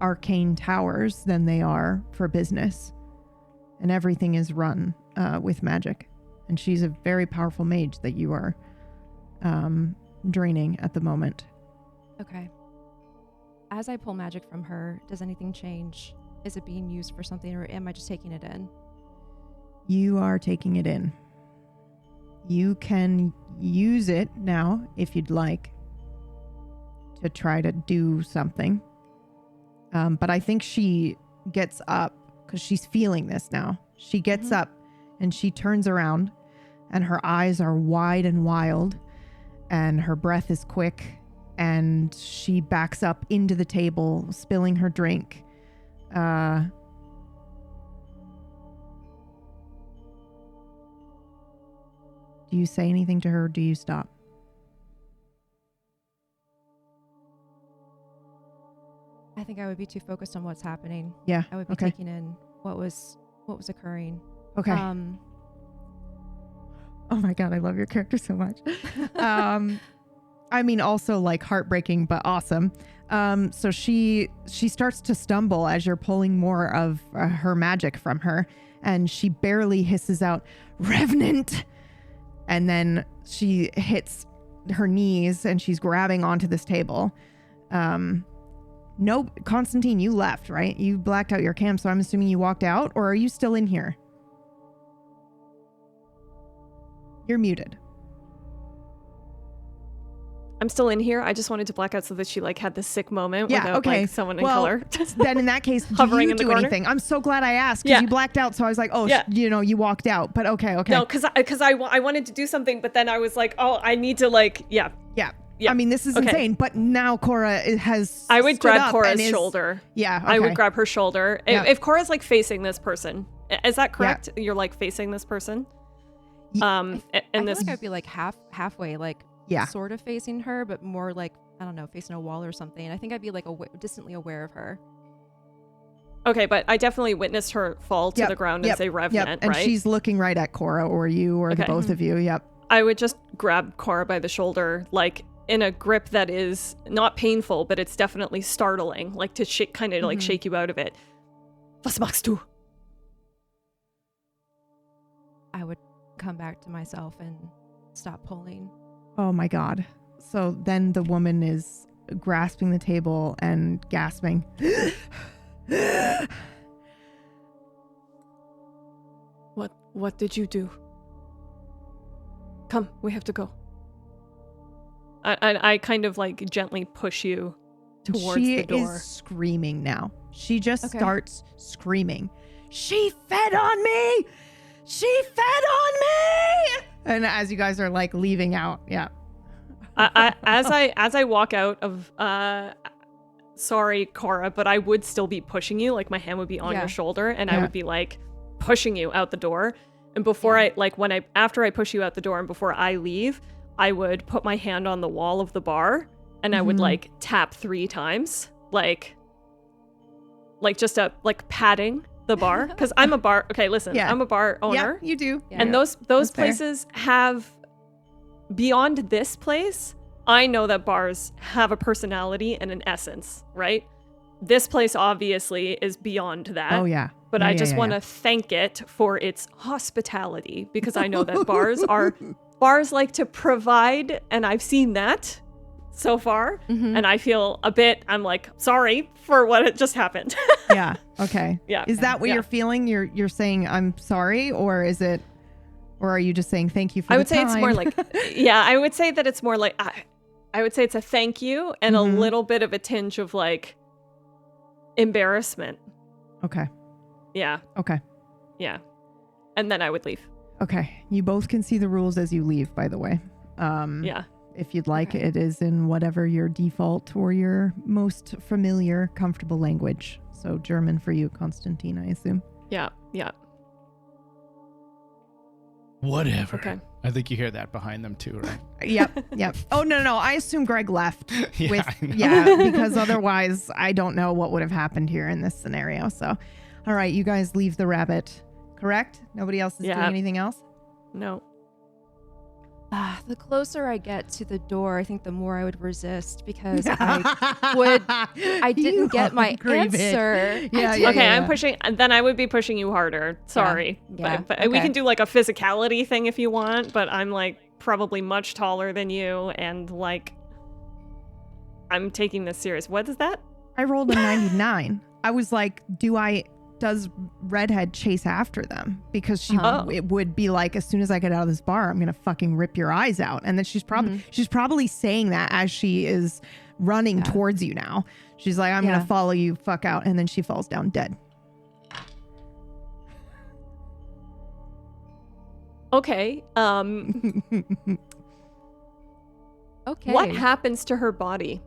arcane towers than they are for business, and everything is run with magic. And she's a very powerful mage that you are draining at the moment. Okay. As I pull magic from her, does anything change? Is it being used for something, or am I just taking it in? You are taking it in. You can use it now, if you'd like, to try to do something. But I think she gets up, because she's feeling this now. She gets up, and she turns around, and her eyes are wide and wild, and her breath is quick. And she backs up into the table, spilling her drink. Do you say anything to her, or do you stop? I think I would be too focused on what's happening. Yeah. I would be taking in what was occurring. Okay. Oh my God, I love your character so much. I mean, also like heartbreaking, but awesome. So she starts to stumble as you're pulling more of her magic from her, and she barely hisses out, "Revenant!" And then she hits her knees and she's grabbing onto this table. No, Konstantin, you left, right? You blacked out your cam, so I'm assuming you walked out, or are you still in here? You're muted. I'm still in here. I just wanted to black out so that she like had this sick moment Yeah, without okay. like someone in color. Then in that case, do Hovering you in the do corner? anything? I'm so glad I asked, because Yeah. you blacked out, so I was like, oh, Yeah. you walked out. But okay. No, because I wanted to do something, but then I was like, oh, I need to like, yeah. Yeah. Yeah. I mean, this is Okay. insane, but now Cora has I would stood grab up Cora's and is- shoulder. Yeah, okay. I would grab her shoulder. Yeah. If Cora's like facing this person, is that correct? You're like facing this person? And I feel this like I'd be like halfway, like Yeah. sort of facing her, but more like, I don't know, facing a wall or something. I think I'd be like distantly aware of her. Okay, but I definitely witnessed her fall to Yep, the ground yep, as a revenant, Yep. And right? she's looking right at Cora, or you, or the Okay. both of you. Yep. I would just grab Cora by the shoulder, like in a grip that is not painful, but it's definitely startling, like to shake, kind of like shake you out of it. Was machst du? I would come back to myself and stop pulling. Oh my God. So then the woman is grasping the table and gasping. What did you do? Come, we have to go. I kind of like gently push you towards the door. She is screaming now. She just Okay. starts screaming. She fed on me! She fed on me! And as you guys are like leaving out, yeah. As I walk out of sorry, Cora, but I would still be pushing you. Like my hand would be on Yeah. your shoulder, and Yeah. I would be like pushing you out the door. And before after I push you out the door, and before I leave, I would put my hand on the wall of the bar, and I would Mhm. like tap 3 times, like just patting the bar, because I'm a bar. Okay, listen, Yeah. I'm a bar owner. Yeah, you do. Yeah. And those That's fair. places have, beyond this place, I know that bars have a personality and an essence, right? This place obviously is beyond that. Oh yeah. But Yeah, I yeah, just yeah, want yeah. to thank it for its hospitality, because I know that bars like to provide, and I've seen that so far. Mhm. And I feel I'm like, sorry for what had just happened. Yeah. Okay. Yeah. Is that what Yeah. you're feeling? You're saying I'm sorry, or is it, or are you just saying thank you for I the would say it's more time? like, yeah, I would say that it's more like, I would say it's a thank you and Mhm. a little bit of a tinge of like embarrassment. Okay. Yeah. Okay. Yeah. And then I would leave. Okay. You both can see the rules as you leave, by the way. Yeah. If you'd like, Okay. it is in whatever your default or your most familiar, comfortable language. So German for you, Konstantin, I assume. Yeah. Yeah. Whatever. Okay. I think you hear that behind them too, right? Yep. Yep. Oh, no. I assume Greg left. Yeah, I know. Yeah, because otherwise I don't know what would have happened here in this scenario. So, all right, you guys leave the rabbit, correct? Nobody else is Yeah. doing anything else? No. The closer I get to the door, I think the more I would resist because I I didn't get my answer. Yeah, Okay, I'm pushing, and then I would be pushing you harder. Sorry. Yeah. But we Okay. can do like a physicality thing if you want, but I'm like probably much taller than you, and like I'm taking this serious. What is that? I rolled a 99. I was like, does Redhead chase after them? Because it would be like, as soon as I get out of this bar, I'm going to fucking rip your eyes out. And then she's probably saying that as she is running towards you now. She's like, I'm going to follow you, fuck out. And then she falls down dead. Okay. Okay. What happens to her body?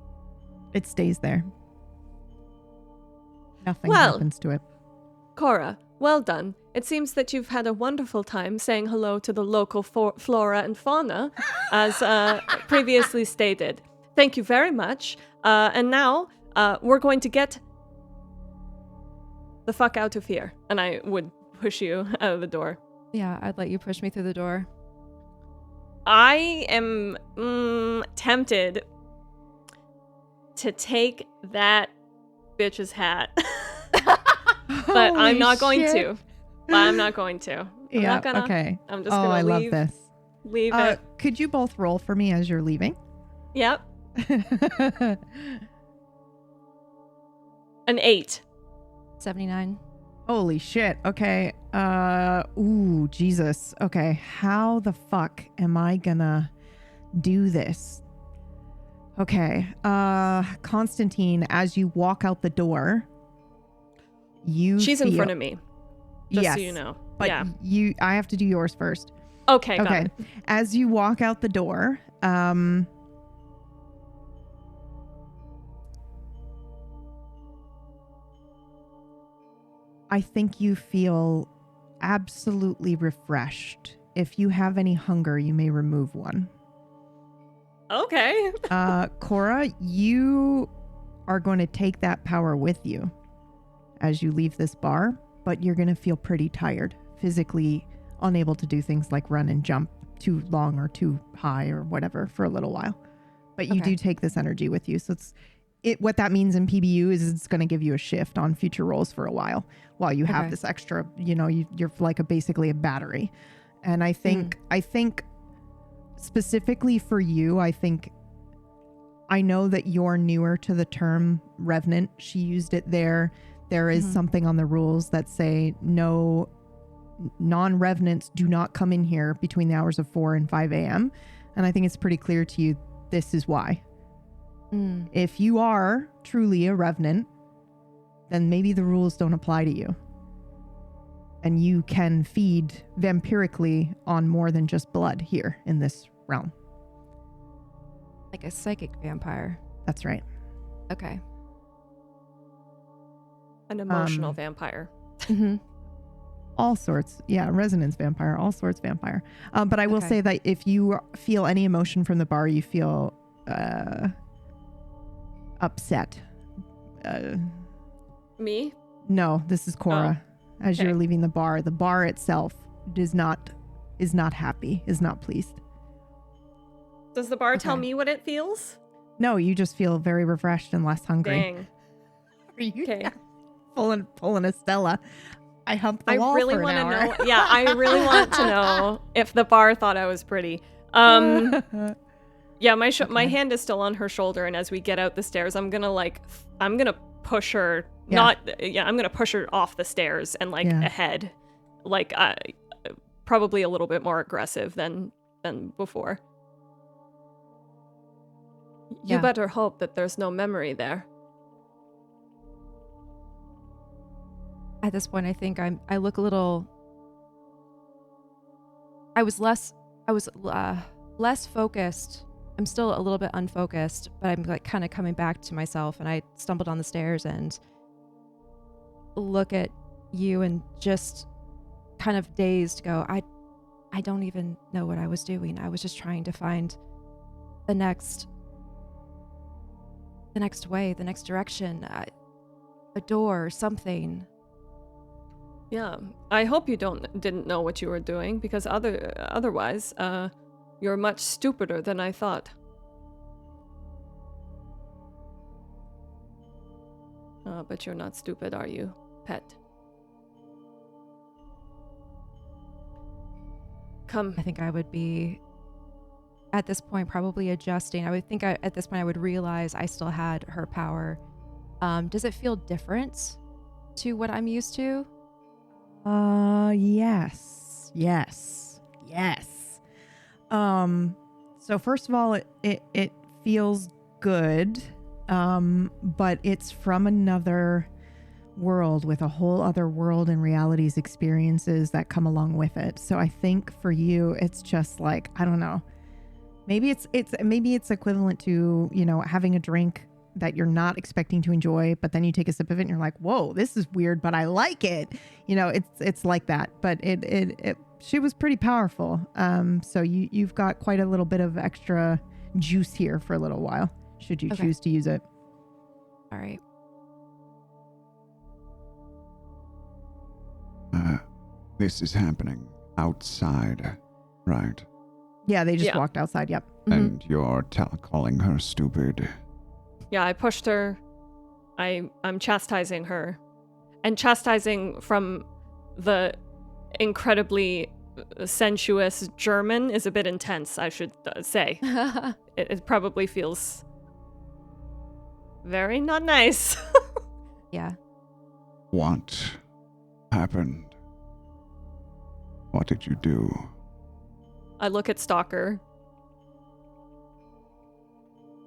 It stays there. Nothing Well- happens to it. Cora, well done. It seems that you've had a wonderful time saying hello to the local flora and fauna, as previously stated. Thank you very much. And now we're going to get the fuck out of here. And I would push you out of the door. Yeah, I'd let you push me through the door. I am tempted to take that bitch's hat. But I'm not going to. I'm not going to. I'm Yeah, not gonna. okay. I'm just Oh, gonna I love leave, this. leave it. Could you both roll for me as you're leaving? Yep. An 8. 79. Holy shit. Okay. Ooh, Jesus. Okay. How the fuck am I gonna do this? Okay. Konstantin, as you walk out the door, She's in front of me. Just yes, so you know. but Yeah. I have to do yours first. Okay, got Okay. it. As you walk out the door, I think you feel absolutely refreshed. If you have any hunger, you may remove one. Okay. Cora, you are going to take that power with you as you leave this bar, but you're going to feel pretty tired, physically unable to do things like run and jump too long or too high or whatever for a little while. But you Okay. do take this energy with you. So what that means in PBU is it's going to give you a shift on future rolls for a while you have Okay. this extra, you're like basically a battery. And I think specifically for you, I know that you're newer to the term revenant. She used it there. There is something on the rules that say no non-revenants do not come in here between the hours of 4 and 5 a.m. And I think it's pretty clear to you this is why. If you are truly a revenant, then maybe the rules don't apply to you. And you can feed vampirically on more than just blood here in this realm. Like a psychic vampire. That's right. Okay. An emotional vampire. All sorts. Yeah, resonance vampire, all sorts vampire. But I will say that if you feel any emotion from the bar, you feel upset. Me? No, this is Cora. As you're leaving the bar itself is not happy, is not pleased. Does the bar tell me what it feels? No, you just feel very refreshed and less hungry. Dang. Are you Okay. pulling a Stella? I humped the wall really for an want to hour. know. Yeah, I really want to know if the bar thought I was pretty. Yeah, my hand is still on her shoulder, and as we get out the stairs, I'm gonna push her. I'm gonna push her off the stairs and ahead, probably a little bit more aggressive than before. You better hope that there's no memory there. At this point, I think I look a little. I was less focused. I'm still a little bit unfocused, but I'm kind of coming back to myself, and I stumbled down the stairs and look at you and just kind of dazed go, I don't even know what I was doing. I was just trying to find the next way, the next direction, a door, something. Yeah, I hope you didn't know what you were doing, because otherwise, you're much stupider than I thought. But you're not stupid, are you, pet? Come. I think I would be, at this point, probably adjusting. I would think at this point I would realize I still had her power. Does it feel different to what I'm used to? Yes. So first of all, it feels good, but it's from another world with a whole other world and realities experiences that come along with it. So I think for you, it's just like, I don't know, maybe it's equivalent to, having a drink that you're not expecting to enjoy, but then you take a sip of it and you're like, whoa, this is weird, but I like it. It's like that, but she was pretty powerful. So you've got quite a little bit of extra juice here for a little while, should you choose to use it. All right. This is happening outside, right? Yeah, they just walked outside, yep. And you're calling her stupid. Yeah, I pushed her. I'm chastising her. And chastising from the incredibly sensuous German is a bit intense, I should say. It probably feels very not nice. Yeah. What happened? What did you do? I look at Stalker.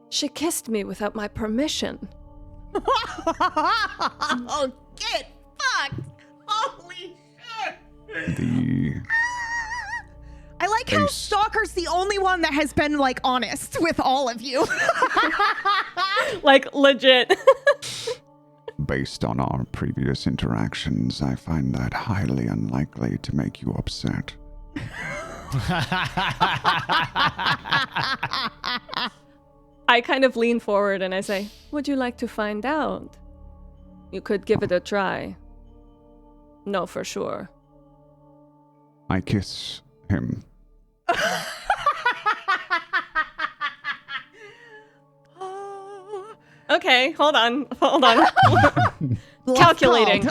She kissed me without my permission. Oh, get fucked! Holy shit! I like how Stalker's the only one that has been, honest with all of you. Legit. Based on our previous interactions, I find that highly unlikely to make you upset. I kind of lean forward and I say, would you like to find out? You could give it a try. No, for sure. I kiss him. Okay, hold on. Calculating.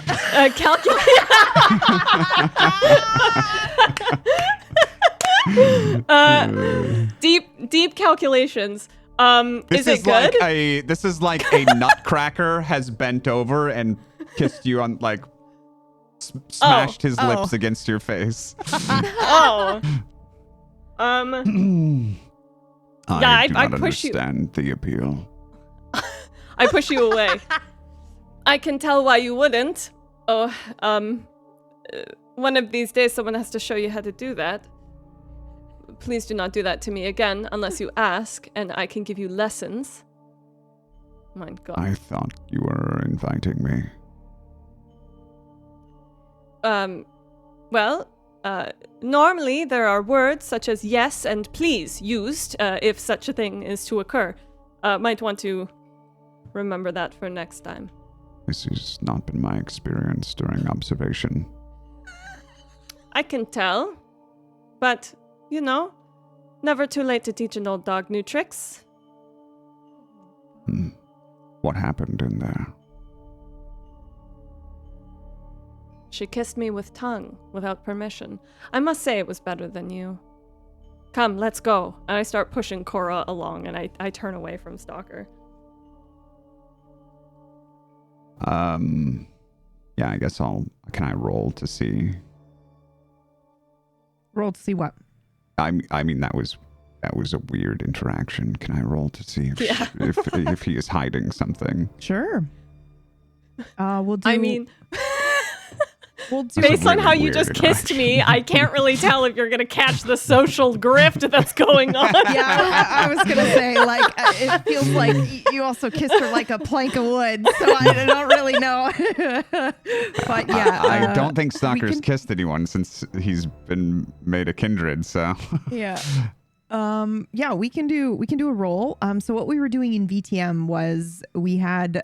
Deep calculations. This is it good? This is like a nutcracker has bent over and kissed you on like smashed his lips against your face. I do not push you. understand the appeal. I push you away. I can tell why you wouldn't. One of these days someone has to show you how to do that. Please do not do that to me again unless you ask, and I can give you lessons. My God. I thought you were inviting me. Normally there are words such as yes and please used if such a thing is to occur. Might want to remember that for next time. This has not been my experience during observation. I can tell, but, you know, never too late to teach an old dog new tricks. What happened in there? She kissed me with tongue, without permission. I must say it was better than you. Come, let's go. And I start pushing Cora along, and I turn away from Stalker. Yeah, I guess can I roll to see? Roll to see what? I mean, that was a weird interaction. Can I roll to see if he is hiding something? Sure. We'll do. I mean, we'll do. based on how you just kissed me, I can't really tell if you're going to catch the social grift that's going on. Yeah, I was going to say, like, it feels like you also kissed her like a plank of wood, so I don't really know. But yeah. I don't think Stalker's kissed anyone since he's been made a kindred, so. Yeah. Yeah, we can do a roll. So what we were doing in VTM was we had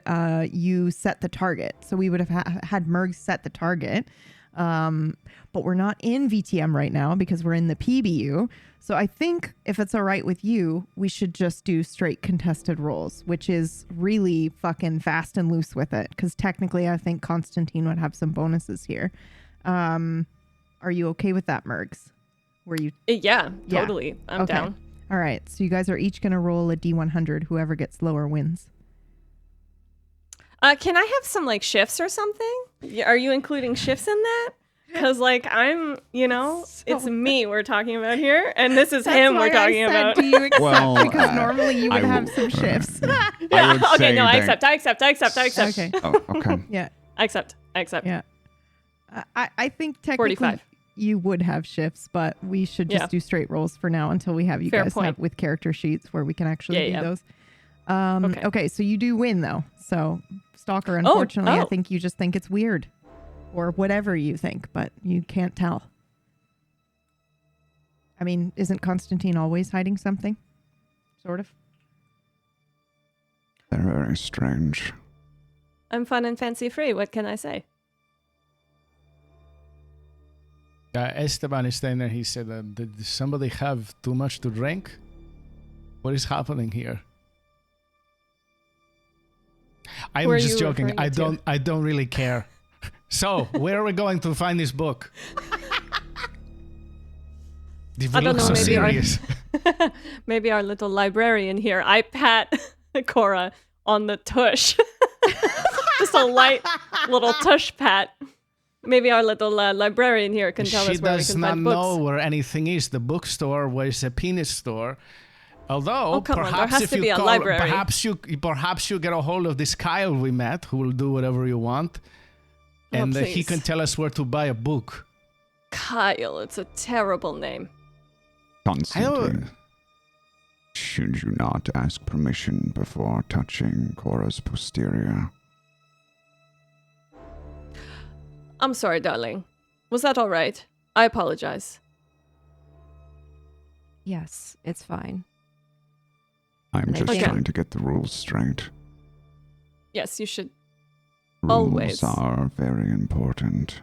you set the target. So we would have had Merg set the target. But we're not in VTM right now because we're in the PBU. So I think if it's all right with you, we should just do straight contested rolls, which is really fucking fast and loose with it. Because technically I think Konstantin would have some bonuses here. Are you okay with that, Mergs? Were you? Yeah, totally. I'm okay. down. All right. So you guys are each going to roll a D100. Whoever gets lower wins. Can I have some like shifts or something? Are you including shifts in that? Because like it's me we're talking about here, and this is him we're talking about. Do you accept? Because normally you would have some shifts. Yeah. Okay. No, I accept. I accept. Okay. Oh, okay. Yeah. I accept. Yeah. I think technically 45. You would have shifts, but we should just do straight rolls for now until we have you Fair guys point. have with character sheets where we can actually do those. Okay, so you do win though. So Stalker, unfortunately, I think you just think it's weird or whatever you think, but you can't tell. I mean, isn't Konstantin always hiding something? Sort of. They're very strange. I'm fun and fancy free. What can I say? Esteban is standing there. He said, did somebody have too much to drink? What is happening here? I'm just joking. I don't really care. So, where are we going to find this book? I don't know, serious. Maybe our little librarian here. I pat Cora on the tush. Just a light little tush pat. Maybe our little librarian here can tell us where we can find books. She does not know where anything is. The bookstore was a penis store. Although, perhaps if you call, perhaps you get a hold of this Kyle we met, who will do whatever you want, and he can tell us where to buy a book. Kyle, it's a terrible name. Konstantin, should you not ask permission before touching Cora's posterior? I'm sorry, darling. Was that all right? I apologize. Yes, it's fine. I'm just trying to get the rules straight. Yes, you should. Rules are very important.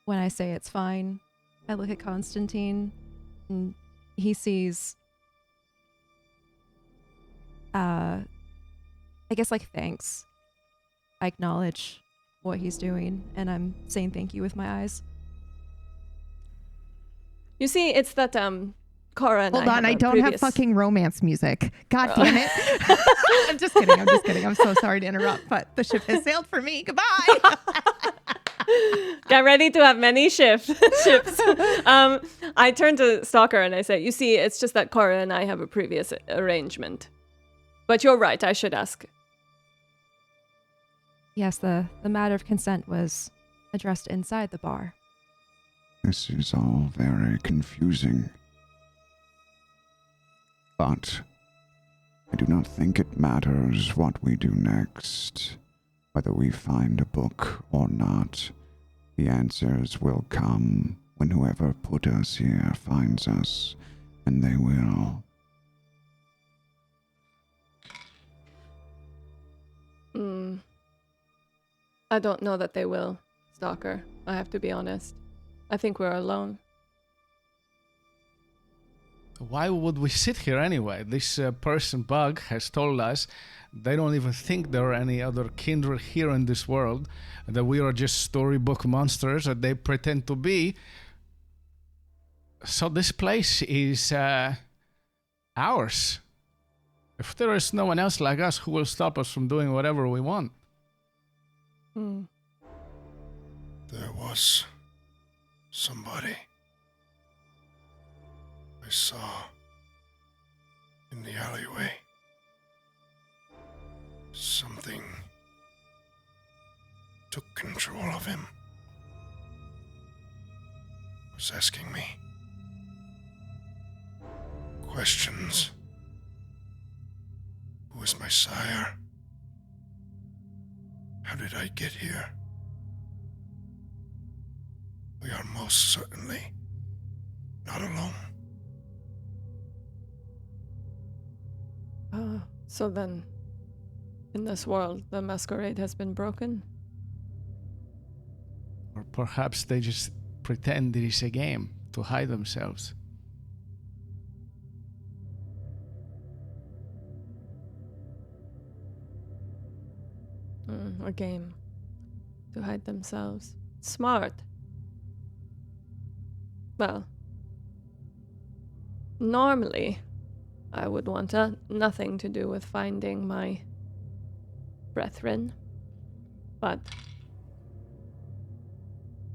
When I say it's fine, I look at Konstantin and he sees, I guess like thanks. I acknowledge what he's doing and I'm saying thank you with my eyes. You see, it's that Cora and Hold I on, have I a don't previous... have fucking romance music. God damn it. I'm just kidding. I'm so sorry to interrupt, but the ship has sailed for me. Goodbye. Get ready to have many ships. I turn to Stalker and I say, you see, it's just that Cora and I have a previous arrangement. But you're right, I should ask. Yes, the matter of consent was addressed inside the bar. This is all very confusing. But I do not think it matters what we do next. Whether we find a book or not, the answers will come when whoever put us here finds us, and they will. I don't know that they will, Stalker. I have to be honest. I think we're alone. Why would we sit here anyway? This person bug has told us they don't even think there are any other kindred here in this world, that we are just storybook monsters that they pretend to be. So this place is ours. If there is no one else like us, who will stop us from doing whatever we want? There was somebody I saw in the alleyway. Something took control of him. Was asking me questions. Who is my sire? How did I get here? We are most certainly not alone. So then, in this world, the Masquerade has been broken? Or perhaps they just pretend it is a game to hide themselves. A game to hide themselves. Smart. Well, normally I would want nothing to do with finding my brethren, but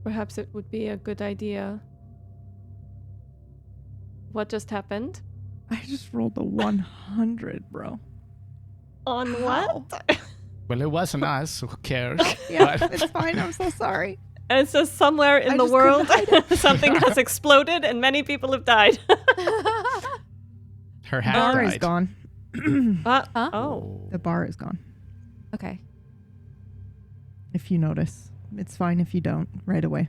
perhaps it would be a good idea. What just happened? I just rolled a 100, bro. On How? what? Well, it wasn't us, who cares? Yeah, But- it's fine. I'm so sorry. It's just somewhere in I the just world couldn't hide something has exploded and many people have died. Her The hat bar is died. gone. Huh? Oh. The bar is gone. Okay. If you notice. It's fine if you don't right away.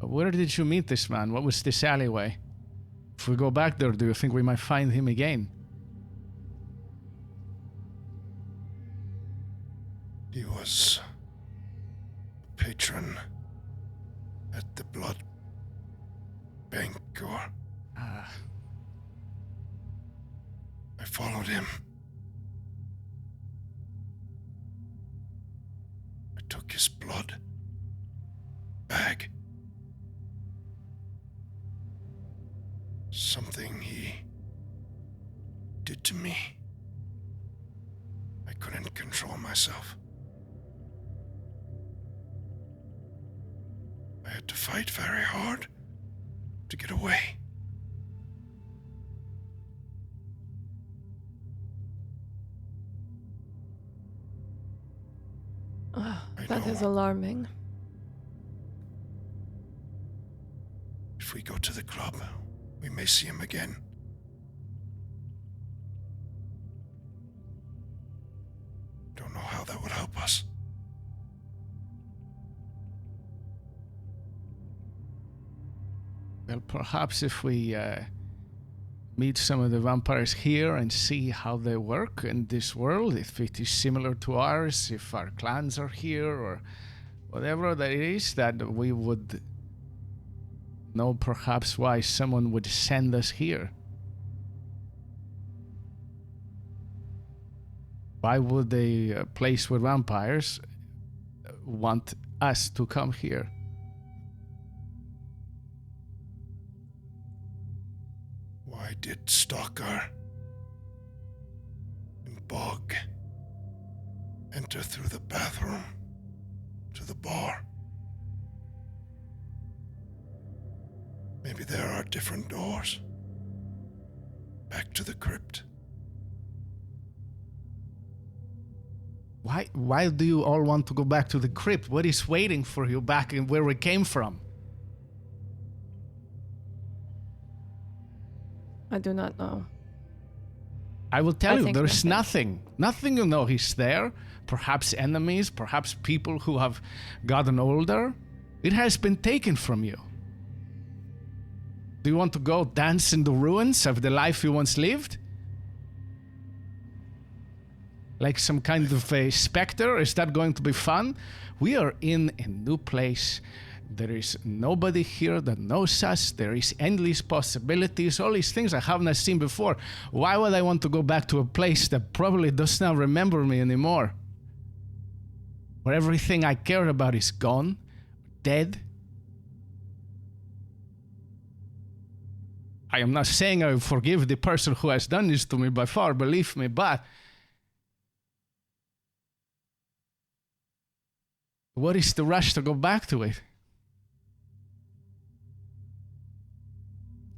Where did you meet this man? What was this alleyway? If we go back there, do you think we might find him again? He was a patron at the blood bank, or I followed him. I took his blood bag. Something he did to me. I couldn't control myself. I had to fight very hard to get away. That is alarming. If we go to the club, we may see him again. Don't know how that would help us. Well, perhaps if we meet some of the vampires here and see how they work in this world, if it is similar to ours, if our clans are here or whatever that it is, that we would know perhaps why someone would send us here. Why would a place with vampires want us to come here? Why did Stalker and Bog enter through the bathroom to the bar? Maybe there are different doors back to the crypt. Why do you all want to go back to the crypt? What is waiting for you back in where we came from? I do not know. I will tell I you, think there's nothing. Nothing you know he's there. Perhaps enemies, perhaps people who have gotten older. It has been taken from you. Do you want to go dance in the ruins of the life you once lived? Like some kind of a specter? Is that going to be fun? We are in a new place. There is nobody here that knows us. There is endless possibilities. All these things I have not seen before. Why would I want to go back to a place that probably does not remember me anymore? Where everything I cared about is gone, dead. I am not saying I will forgive the person who has done this to me by far, believe me, but what is the rush to go back to it?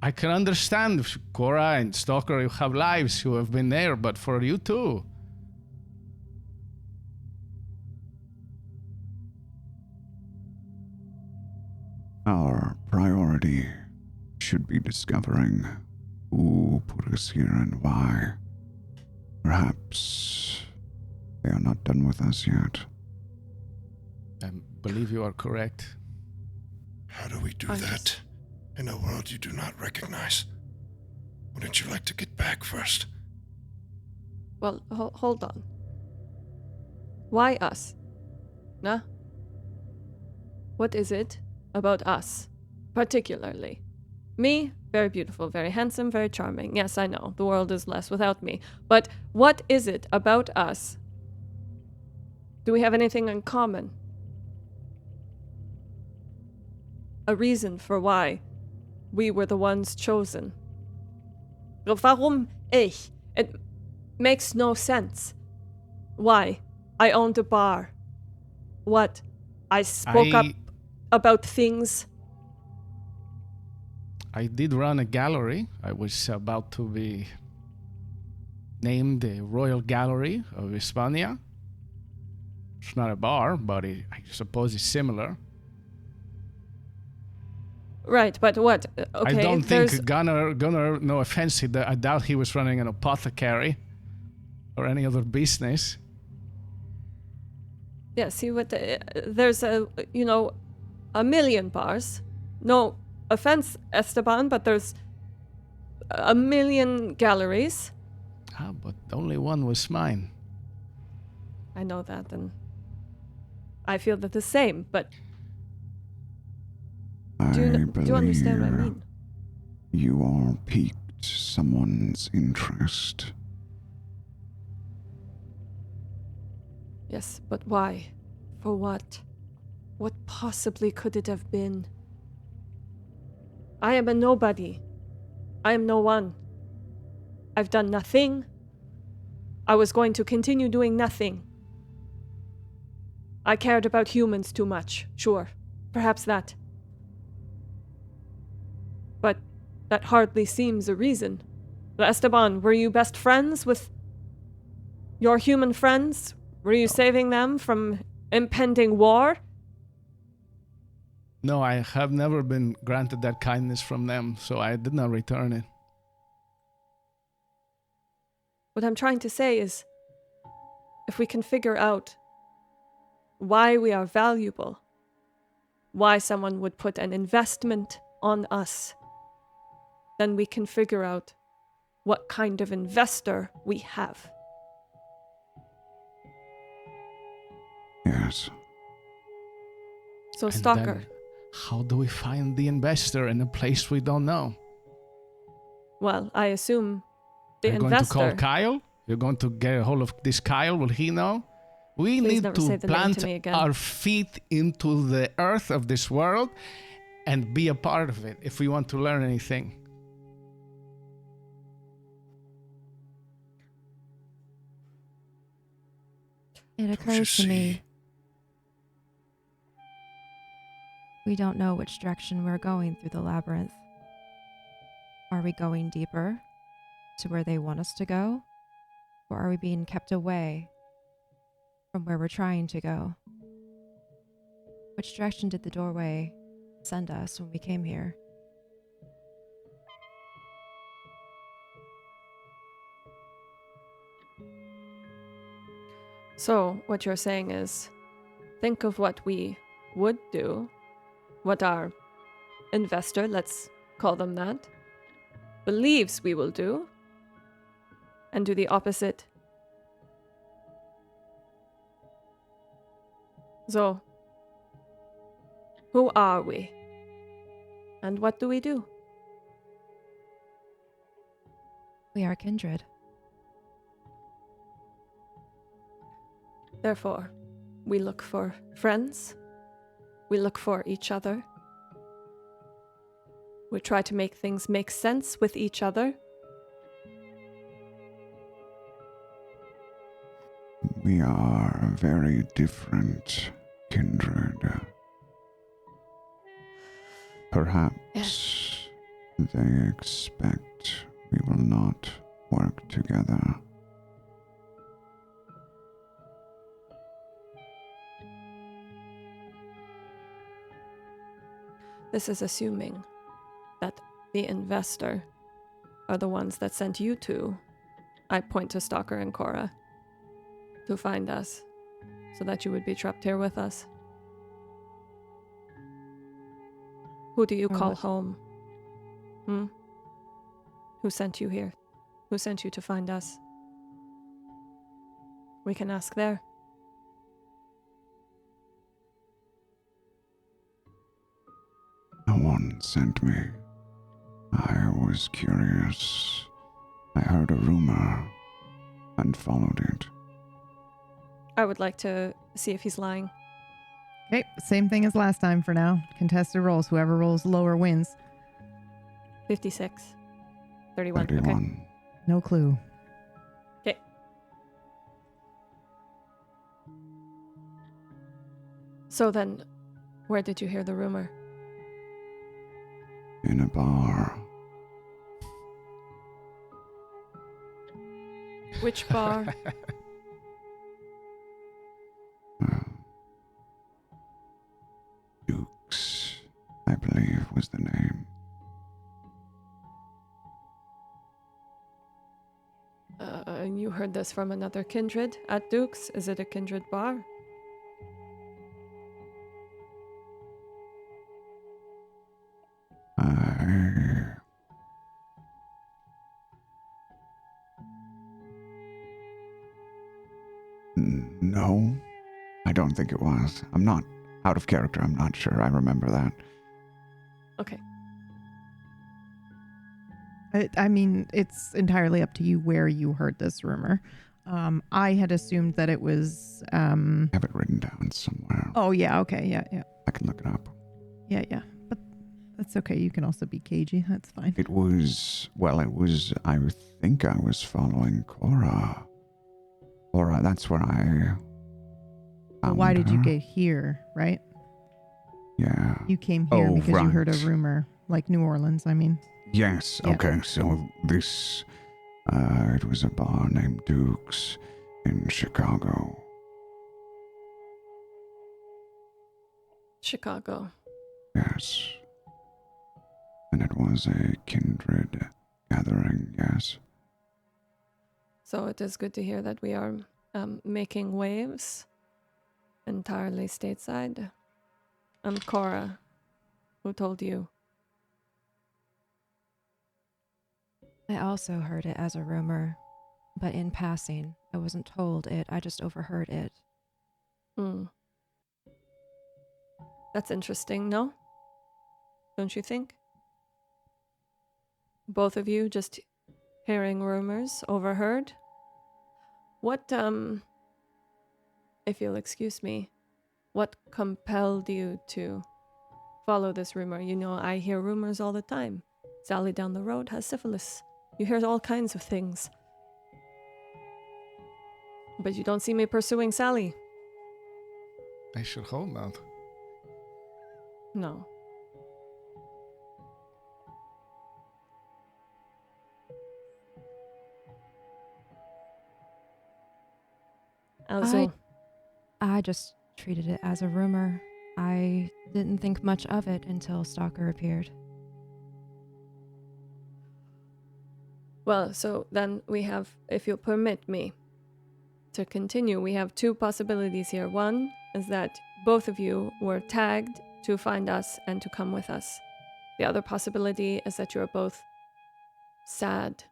I can understand if Cora and Stalker, you have lives, you have been there, but for you too. Our priority should be discovering who put us here and why. Perhaps they are not done with us yet. I believe you are correct. How do we do that in a world you do not recognize? Wouldn't you like to get back first? Well, hold on. Why us? Nah? What is it about us, particularly? Me, very beautiful, very handsome, very charming. Yes, I know, the world is less without me. But what is it about us? Do we have anything in common? A reason for why we were the ones chosen. Warum ich? It makes no sense. Why? I owned a bar. What? I spoke up about things. I did run a gallery. I was about to be named the Royal Gallery of Hispania. It's not a bar, but I suppose it's similar. Right, but what? Okay, I don't think Gunnar, no offense, I doubt he was running an apothecary or any other business. Yeah, see what? There's a million bars. No offense, Esteban, but there's a million galleries. But only one was mine. I know that, and I feel that the same, but do you understand what I mean? You all piqued someone's interest. Yes, but why? For what? What possibly could it have been? I am a nobody. I am no one. I've done nothing. I was going to continue doing nothing. I cared about humans too much, sure. Perhaps that. But that hardly seems a reason. Esteban, were you best friends with your human friends? Were you saving them from impending war? No, I have never been granted that kindness from them, so I did not return it. What I'm trying to say is, if we can figure out why we are valuable, why someone would put an investment on us, then we can figure out what kind of investor we have. Yes. So, And Stalker. then how do we find the investor in a place we don't know? Well, I assume the You're investor. going to call Kyle? You're going to get a hold of this Kyle? Will he know? We Please need never to say the name plant to me again. our feet into the earth of this world and be a part of it if we want to learn anything. It occurs to me we don't know which direction we're going through the labyrinth. Are we going deeper to where they want us to go? Or are we being kept away from where we're trying to go? Which direction did the doorway send us when we came here? So, what you're saying is, think of what we would do, what our investor, let's call them that, believes we will do, and do the opposite. So, who are we? And what do we do? We are kindred. Therefore, we look for friends. We look for each other. We try to make things make sense with each other. We are a very different kindred. Perhaps they expect we will not work together. This is assuming that the investor are the ones that sent you two, I point to Stalker and Cora, to find us, so that you would be trapped here with us. Who do you Or call what- home? Who sent you here? Who sent you to find us? We can ask there. No one sent me. I was curious. I heard a rumor and followed it. I would like to see if he's lying. Okay, same thing as last time for now. Contested rolls. Whoever rolls lower wins. 56. 31. Okay. 31. No clue. Okay. So then, where did you hear the rumor? In a bar. Which bar? Dukes, I believe was the name. And you heard this from another kindred at Duke's? Is it a kindred bar? No, I don't think it was. I'm not out of character. I'm not sure. I remember that. Okay. I mean, it's entirely up to you where you heard this rumor. I had assumed that it was. I have it written down somewhere. Oh yeah. Okay. Yeah. I can look it up. Yeah. But that's okay. You can also be cagey. That's fine. It was, I think I was following Cora. Cora, that's where I Well, found why did you her. get here? Right. Yeah. You came here Oh, because you heard a right. rumor, like New Orleans. I mean. Yes, Yeah. okay, so this, it was a bar named Duke's in Chicago. Chicago. Yes. And it was a kindred gathering, yes. So it is good to hear that we are making waves entirely stateside. And Cora, who told you? I also heard it as a rumor, but in passing. I wasn't told it, I just overheard it. That's interesting, no? Don't you think? Both of you just hearing rumors, overheard? What, if you'll excuse me, what compelled you to follow this rumor? You know, I hear rumors all the time. Sally down the road has syphilis. You hear all kinds of things. But you don't see me pursuing Sally. I should hope not. No. Also, I just treated it as a rumor. I didn't think much of it until Stalker appeared. well, so then we have, if you'll permit me to continue, we have two possibilities here. One is that both of you were tagged to find us and to come with us. The other possibility is that you're both sad,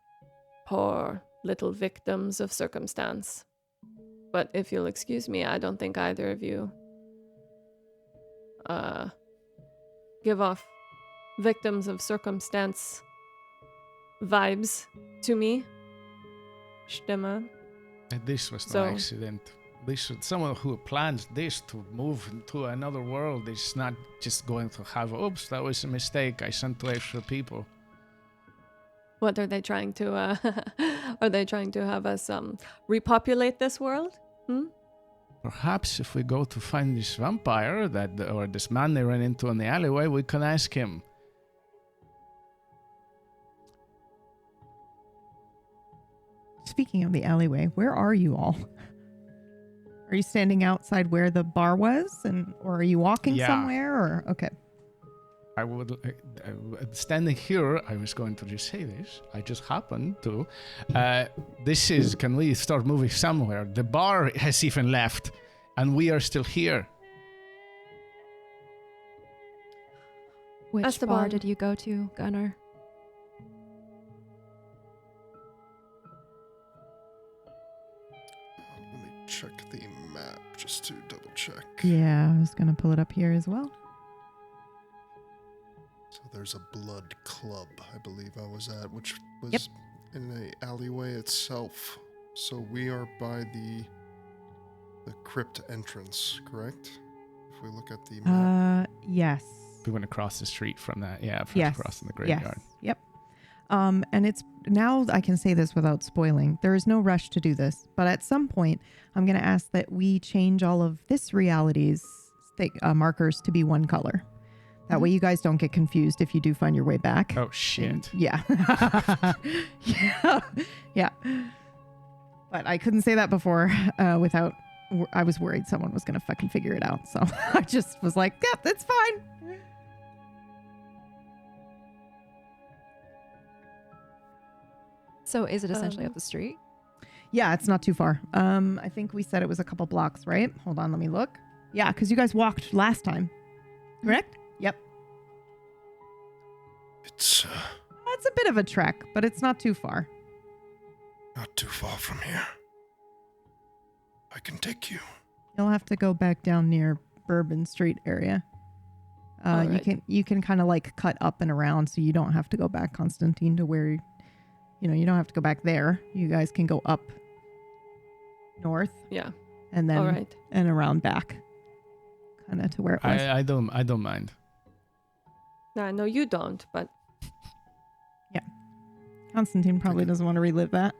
poor little victims of circumstance. But if you'll excuse me, I don't think either of you give off victims of circumstance vibes to me. Stimme. And this was no So- accident. This someone who plans this to move to another world is not just going to have, oops, that was a mistake. I sent 2 extra people. What are they trying to are they trying to have us repopulate this world? Perhaps if we go to find this vampire or this man they ran into in the alleyway, we can ask him. Speaking of the alleyway, where are you all? Are you standing outside where the bar was, or are you walking Yeah. somewhere? Or okay, I would standing here. I was going to just say this. I just happened to. This is. Can we start moving somewhere? The bar has even left, and we are still here. Which Esteban. bar did you go to, Gunnar? Let me check the map just to double check. yeah, I was gonna pull it up here as well. So there's a blood club, I believe I was at, which was Yep. in the alleyway itself. So we are by the crypt entrance, correct? If we look at the map. Yes. We went across the street from that. Yeah, Yes. across in the graveyard. Yes. Yep. And it's now I can say this without spoiling. There is no rush to do this, but at some point, I'm going to ask that we change all of this reality's markers to be one color. That way, you guys don't get confused if you do find your way back. Oh shit! Yeah. yeah. Yeah. But I couldn't say that before without. I was worried someone was going to fucking figure it out. So I just was like, "Yep, that's fine." So is it essentially up the street? Yeah, it's not too far. I think we said it was a couple blocks, right? Hold on, let me look. Yeah, because you guys walked last time, correct? Yep. It's It's a bit of a trek, but it's not too far. not too far from here. I can take you. You'll have to go back down near Bourbon Street area. All You right. can kind of like cut up and around, so you don't have to go back, Konstantin, to where you don't have to go back there. You guys can go up north Yeah. and then All right. and around back, kind of to where it was. I don't mind. I know you don't, but Konstantin probably doesn't want to relive that.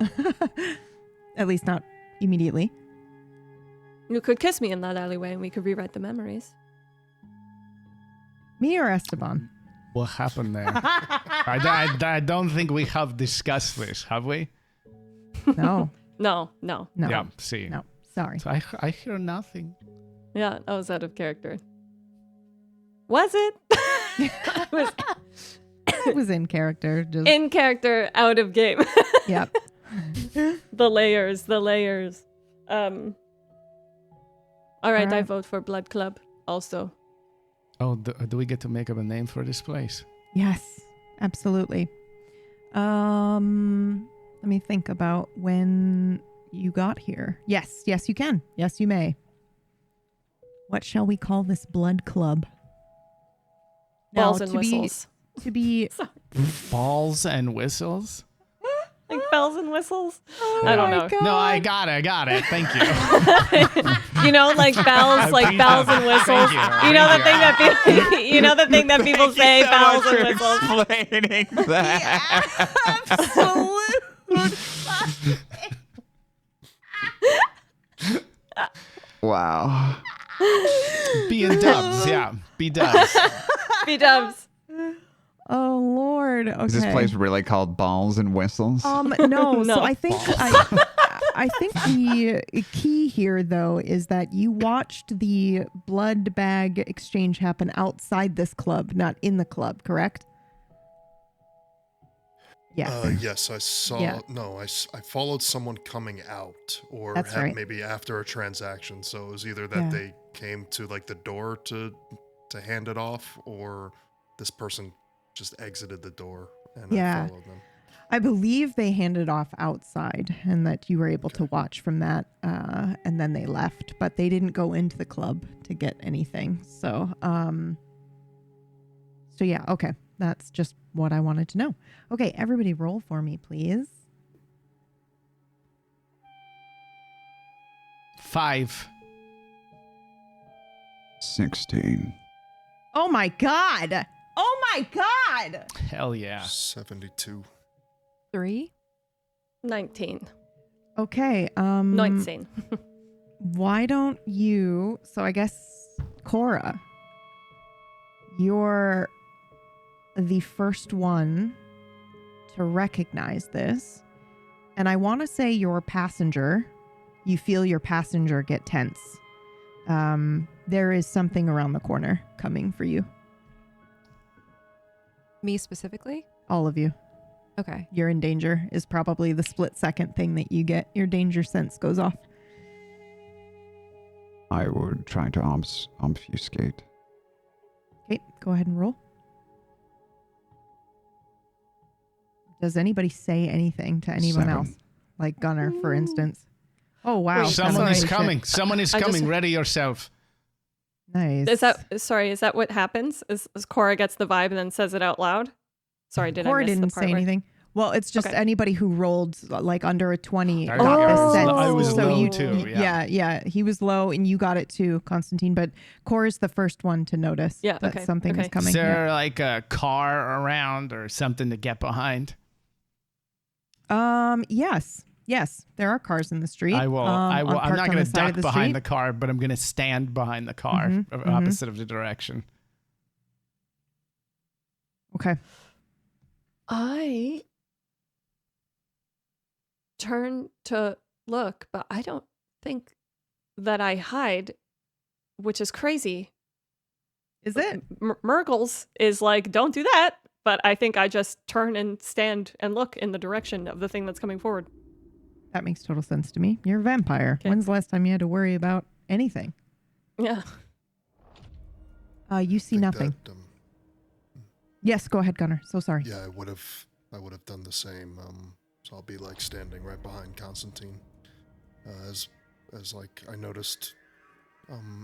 At least not immediately. you could kiss me in that alleyway and we could rewrite the memories. Me or Esteban? What happened there? I don't think we have discussed this, have we? No, No. no, Yeah. See. no. Sorry. So I hear nothing. Yeah, I was out of character. Was it? I was It was in character. Just in character, out of game. yep. the layers. All right, I Alright. vote for Blood Club also. Oh, do we get to make up a name for this place? Yes, absolutely. Let me think about when you got here. Yes, you can. Yes, you may. What shall we call this blood club? Now, Balls and whistles. To be Balls and whistles? Like bells and whistles? I don't know. No, I got it. Thank you. You know, like bells, like bells and whistles. Thank you. You know the thing that people, you know the thing that people say, bells and whistles. Explaining that. absolute. now. B-dubs, yeah. B-dubs. B-dubs. Oh Lord. Okay. Is this place really called Balls and Whistles? No. No. So I think I think the key here though is that you watched the blood bag exchange happen outside this club, not in the club, correct? Yeah. Yes, I saw. Yeah. No, I followed someone coming out, or That's right. maybe after a transaction. So it was either that Yeah. they came to like the door to hand it off, or this person just exited the door and Yeah. I followed them. I believe they handed off outside and that you were able to watch from that and then they left, but they didn't go into the club to get anything. So yeah, okay. That's just what I wanted to know. Okay, everybody roll for me, please. 5. 16. Oh my god. Oh my god. Hell yeah. 72. 3. 19. Okay, 19. why don't you, so I guess Cora, you're the first one to recognize this. And I want to say your passenger, you feel your passenger get tense. There is something around the corner coming for you. Me specifically? All of you. Okay. You're in danger is probably the split second thing that you get. Your danger sense goes off. I would try to obfuscate. Okay, go ahead and roll. Does anybody say anything to anyone 7. else? Like Gunnar, for instance. Oh, wow. Wait, Someone is sorry. coming. Someone is I just- coming. Ready yourself. Nice. Is that what happens? Is Cora gets the vibe and then says it out loud? Sorry, did Cora I miss didn't the part say where- anything. Well, it's just Okay. anybody who rolled like under a 20 There got you the go. sense. I was so low you, too, yeah, he was low and you got it too, Konstantin. But Cora's the first one to notice Yeah, that okay, something is okay. coming. Is Yeah. there like a car around or something to get behind? Yes, there are cars in the street. I will. I'm parked not on going the to side of duck behind the street. car, but I'm going to stand behind the car, Mhm, opposite of the direction. Okay. I turn to look, but I don't think that I hide, which is crazy. Is it? Murgles is like, don't do that. But I think I just turn and stand and look in the direction of the thing that's coming forward. That makes total sense to me. You're a vampire. Okay. When's the last time you had to worry about anything? Yeah. You see Think nothing. that, Yes, go ahead, Gunnar. So sorry. yeah, I would have done the same. So I'll be like standing right behind Konstantin, as like I noticed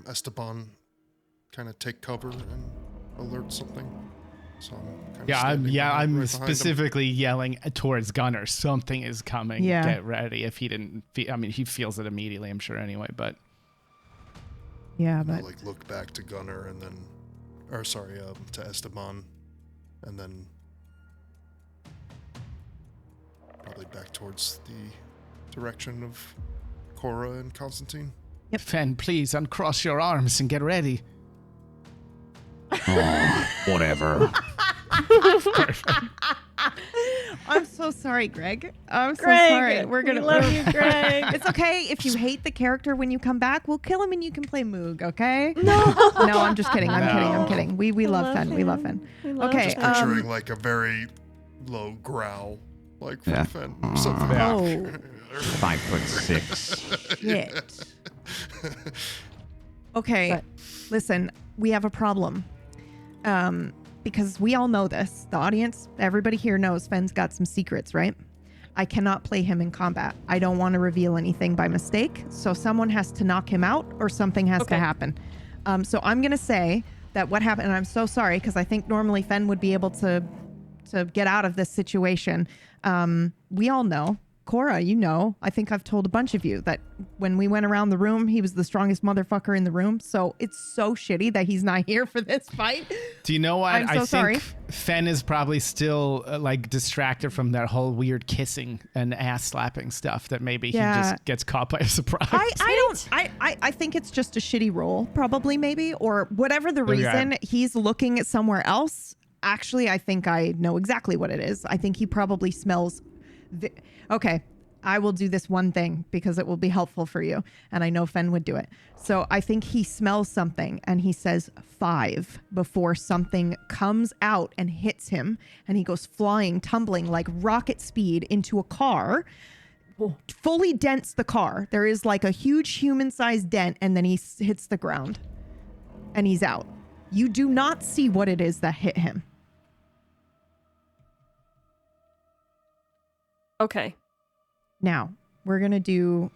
Esteban kind of take cover and alert something. So I'm kind of I'm right behind him. specifically yelling towards Gunnar. Something is coming. Yeah. Get ready. If he didn't, he feels it immediately. I'm sure anyway. But Yeah, I'll but like look back to Gunnar and then, or sorry, to Esteban, and then probably back towards the direction of Cora and Konstantin. Fen, please uncross your arms and get ready. Oh, whatever. I'm so sorry, Greg. I'm so Greg, sorry. We're gonna we love you, Greg. It's okay if you hate the character when you come back. We'll kill him and you can play Moog. Okay? No. No, I'm just kidding. I'm No. kidding. We love love Fen. We love Fen. We love Okay. Just picturing like a very low growl, like from Yeah. Fen. Something. Oh 5'6". shit. Okay. Listen, we have a problem. Because we all know this. The audience, everybody here knows Fen's got some secrets, right? I cannot play him in combat. I don't want to reveal anything by mistake. So someone has to knock him out or something has to Okay. happen. So I'm going to say that what happened, and I'm so sorry because I think normally Fen would be able to get out of this situation. We all know Cora, you know, I think I've told a bunch of you that when we went around the room, he was the strongest motherfucker in the room. So it's so shitty that he's not here for this fight. Do you know what? I'm so sorry. Fen is probably still like distracted from that whole weird kissing and ass slapping stuff that maybe he just gets caught by a surprise. I think it's just a shitty roll, probably, maybe, or whatever the reason. He's looking at somewhere else. Actually, I think I know exactly what it is. I think he probably smells. Okay, I will do this one thing because it will be helpful for you. And I know Fen would do it. So I think he smells something and he says 5 before something comes out and hits him. And he goes flying, tumbling like rocket speed into a car, fully dents the car. There is like a huge human-sized dent, and then he hits the ground and he's out. You do not see what it is that hit him. Okay. Now we're gonna do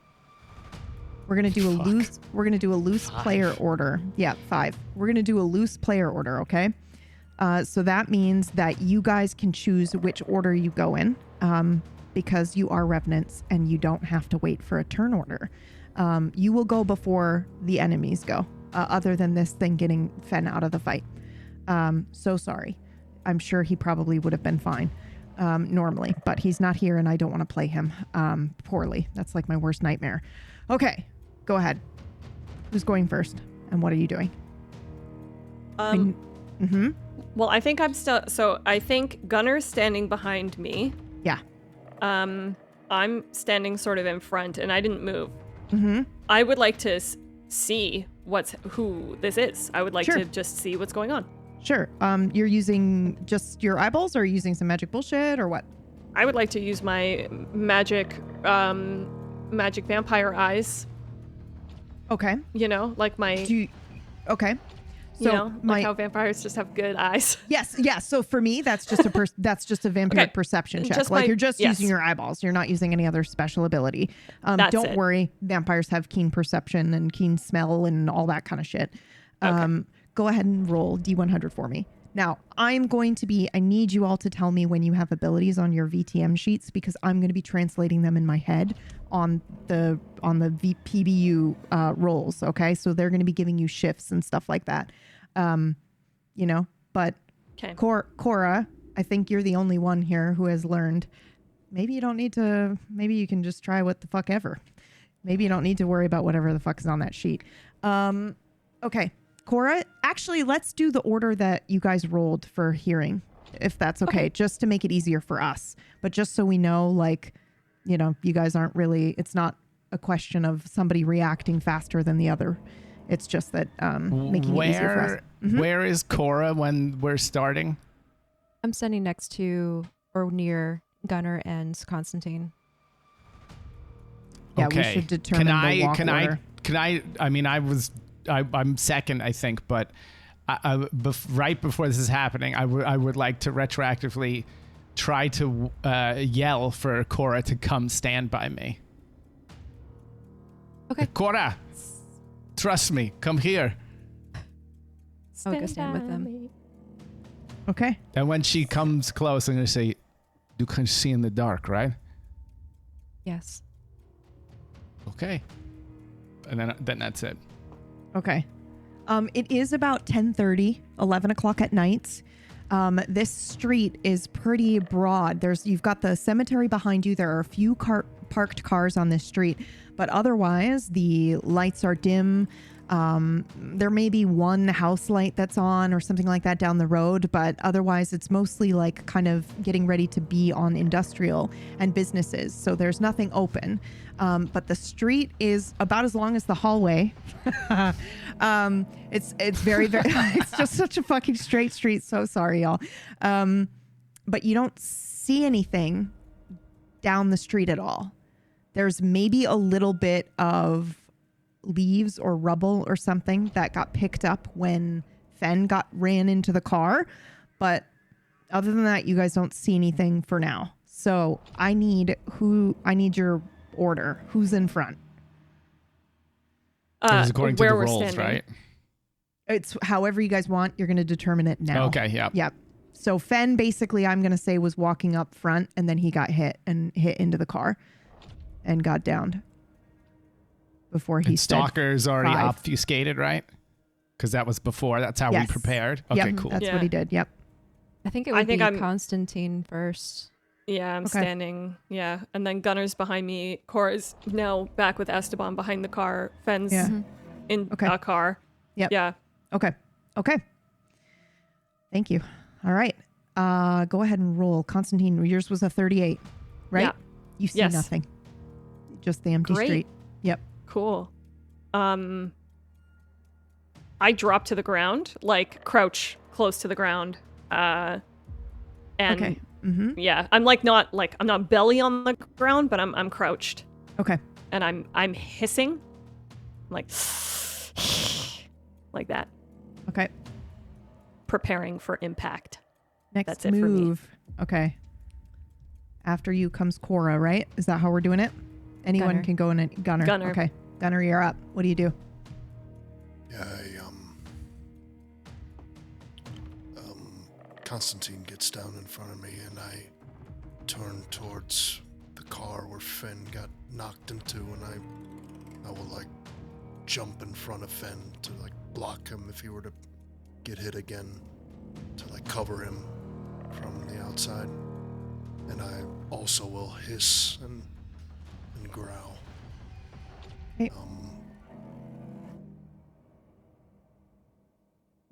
a loose player order. Yeah, 5. We're gonna do a loose player order. Okay. So that means that you guys can choose which order you go in, because you are revenants and you don't have to wait for a turn order. You will go before the enemies go. Other than this thing getting Fen out of the fight. So sorry. I'm sure he probably would have been fine. Normally, but he's not here and I don't want to play him poorly. That's like my worst nightmare. Okay, go ahead. Who's going first and what are you doing? Well, I think I'm still, so I think Gunner's standing behind me. Yeah. I'm standing sort of in front and I didn't move. Mm-hmm. I would like to see who this is. I would like to just see what's going on. Sure. You're using just your eyeballs or are you using some magic bullshit or what? I would like to use my magic vampire eyes. Okay. You know, like my... Okay. So you know, like how vampires just have good eyes. Yes. Yeah. So for me, that's just a vampiric perception check. You're just using your eyeballs. You're not using any other special ability. Don't worry. Vampires have keen perception and keen smell and all that kind of shit. Okay. Go ahead and roll D100 for me. Now, I need you all to tell me when you have abilities on your VTM sheets because I'm going to be translating them in my head on the PBU rolls, okay? So they're going to be giving you shifts and stuff like that. But okay. Cora, I think you're the only one here who has learned maybe you can just try what the fuck ever. Maybe you don't need to worry about whatever the fuck is on that sheet. Okay. Cora, actually, let's do the order that you guys rolled for hearing, if that's okay, just to make it easier for us. But just so we know, you guys aren't really, it's not a question of somebody reacting faster than the other. It's just that making it easier for us. Mm-hmm. Where is Cora when we're starting? I'm standing next to or near Gunner and Konstantin. Yeah, we should determine the walk order. I'm second, I think, but right before this is happening, I would like to retroactively try to yell for Cora to come stand by me. Okay. Cora, trust me, come here. I'll go stand with them. Okay. And when she comes close, I'm going to say, you can see in the dark, right? Yes. Okay. And then that's it. Okay. It is about 10:30, 11 o'clock at night. This street is pretty broad. You've got the cemetery behind you. There are a few parked cars on this street, but otherwise the lights are dim. There may be one house light that's on or something like that down the road, but otherwise it's mostly like kind of getting ready to be on industrial and businesses. So there's nothing open. But the street is about as long as the hallway. It's very, very, it's just such a fucking straight street. So sorry, y'all. But you don't see anything down the street at all. There's maybe a little bit of leaves or rubble or something that got picked up when Fen ran into the car. But other than that, you guys don't see anything for now. So I need your order. Who's in front? It's according to where the we're rolls, standing. right? It's however you guys want. You're going to determine it now. Okay, yeah. Yep. So Fen basically, I'm going to say, was walking up front and then he got hit into the car. and got downed before he And said Stalker's already 5. obfuscated, right? Because that was before. That's how we Yes. prepared. Okay, Yep, cool. That's Yeah. what he did. Yep. I think it I would think be I'm- Konstantin first. Yeah, I'm Okay. standing. Yeah, and then Gunner's behind me. Cora's now back with Esteban behind the car. Fen's Yeah. in Okay. a car. Yep. Yeah. Okay. Okay. Thank you. All right. Go ahead and roll. Constantine, yours was a 38, right? Yeah. You see Yes. nothing. Just the empty Great. street. Yep. Cool. I drop to the ground, like crouch close to the ground. And Okay. Mm-hmm. yeah, I'm not belly on the ground, but I'm crouched. Okay. And I'm hissing. Like like that, Okay. preparing for impact. Next That's it for me. move. Okay. After you comes Cora, right? Is that how we're doing it? Anyone Gunner. can go in and Gunner. Gunner. Okay. Gunner, you're up. What do you do? Yeah, Konstantin gets down in front of me, and I turn towards the car where Fen got knocked into, and I will like jump in front of Fen to like block him if he were to get hit again, to like cover him from the outside. And I also will hiss and growl. Okay.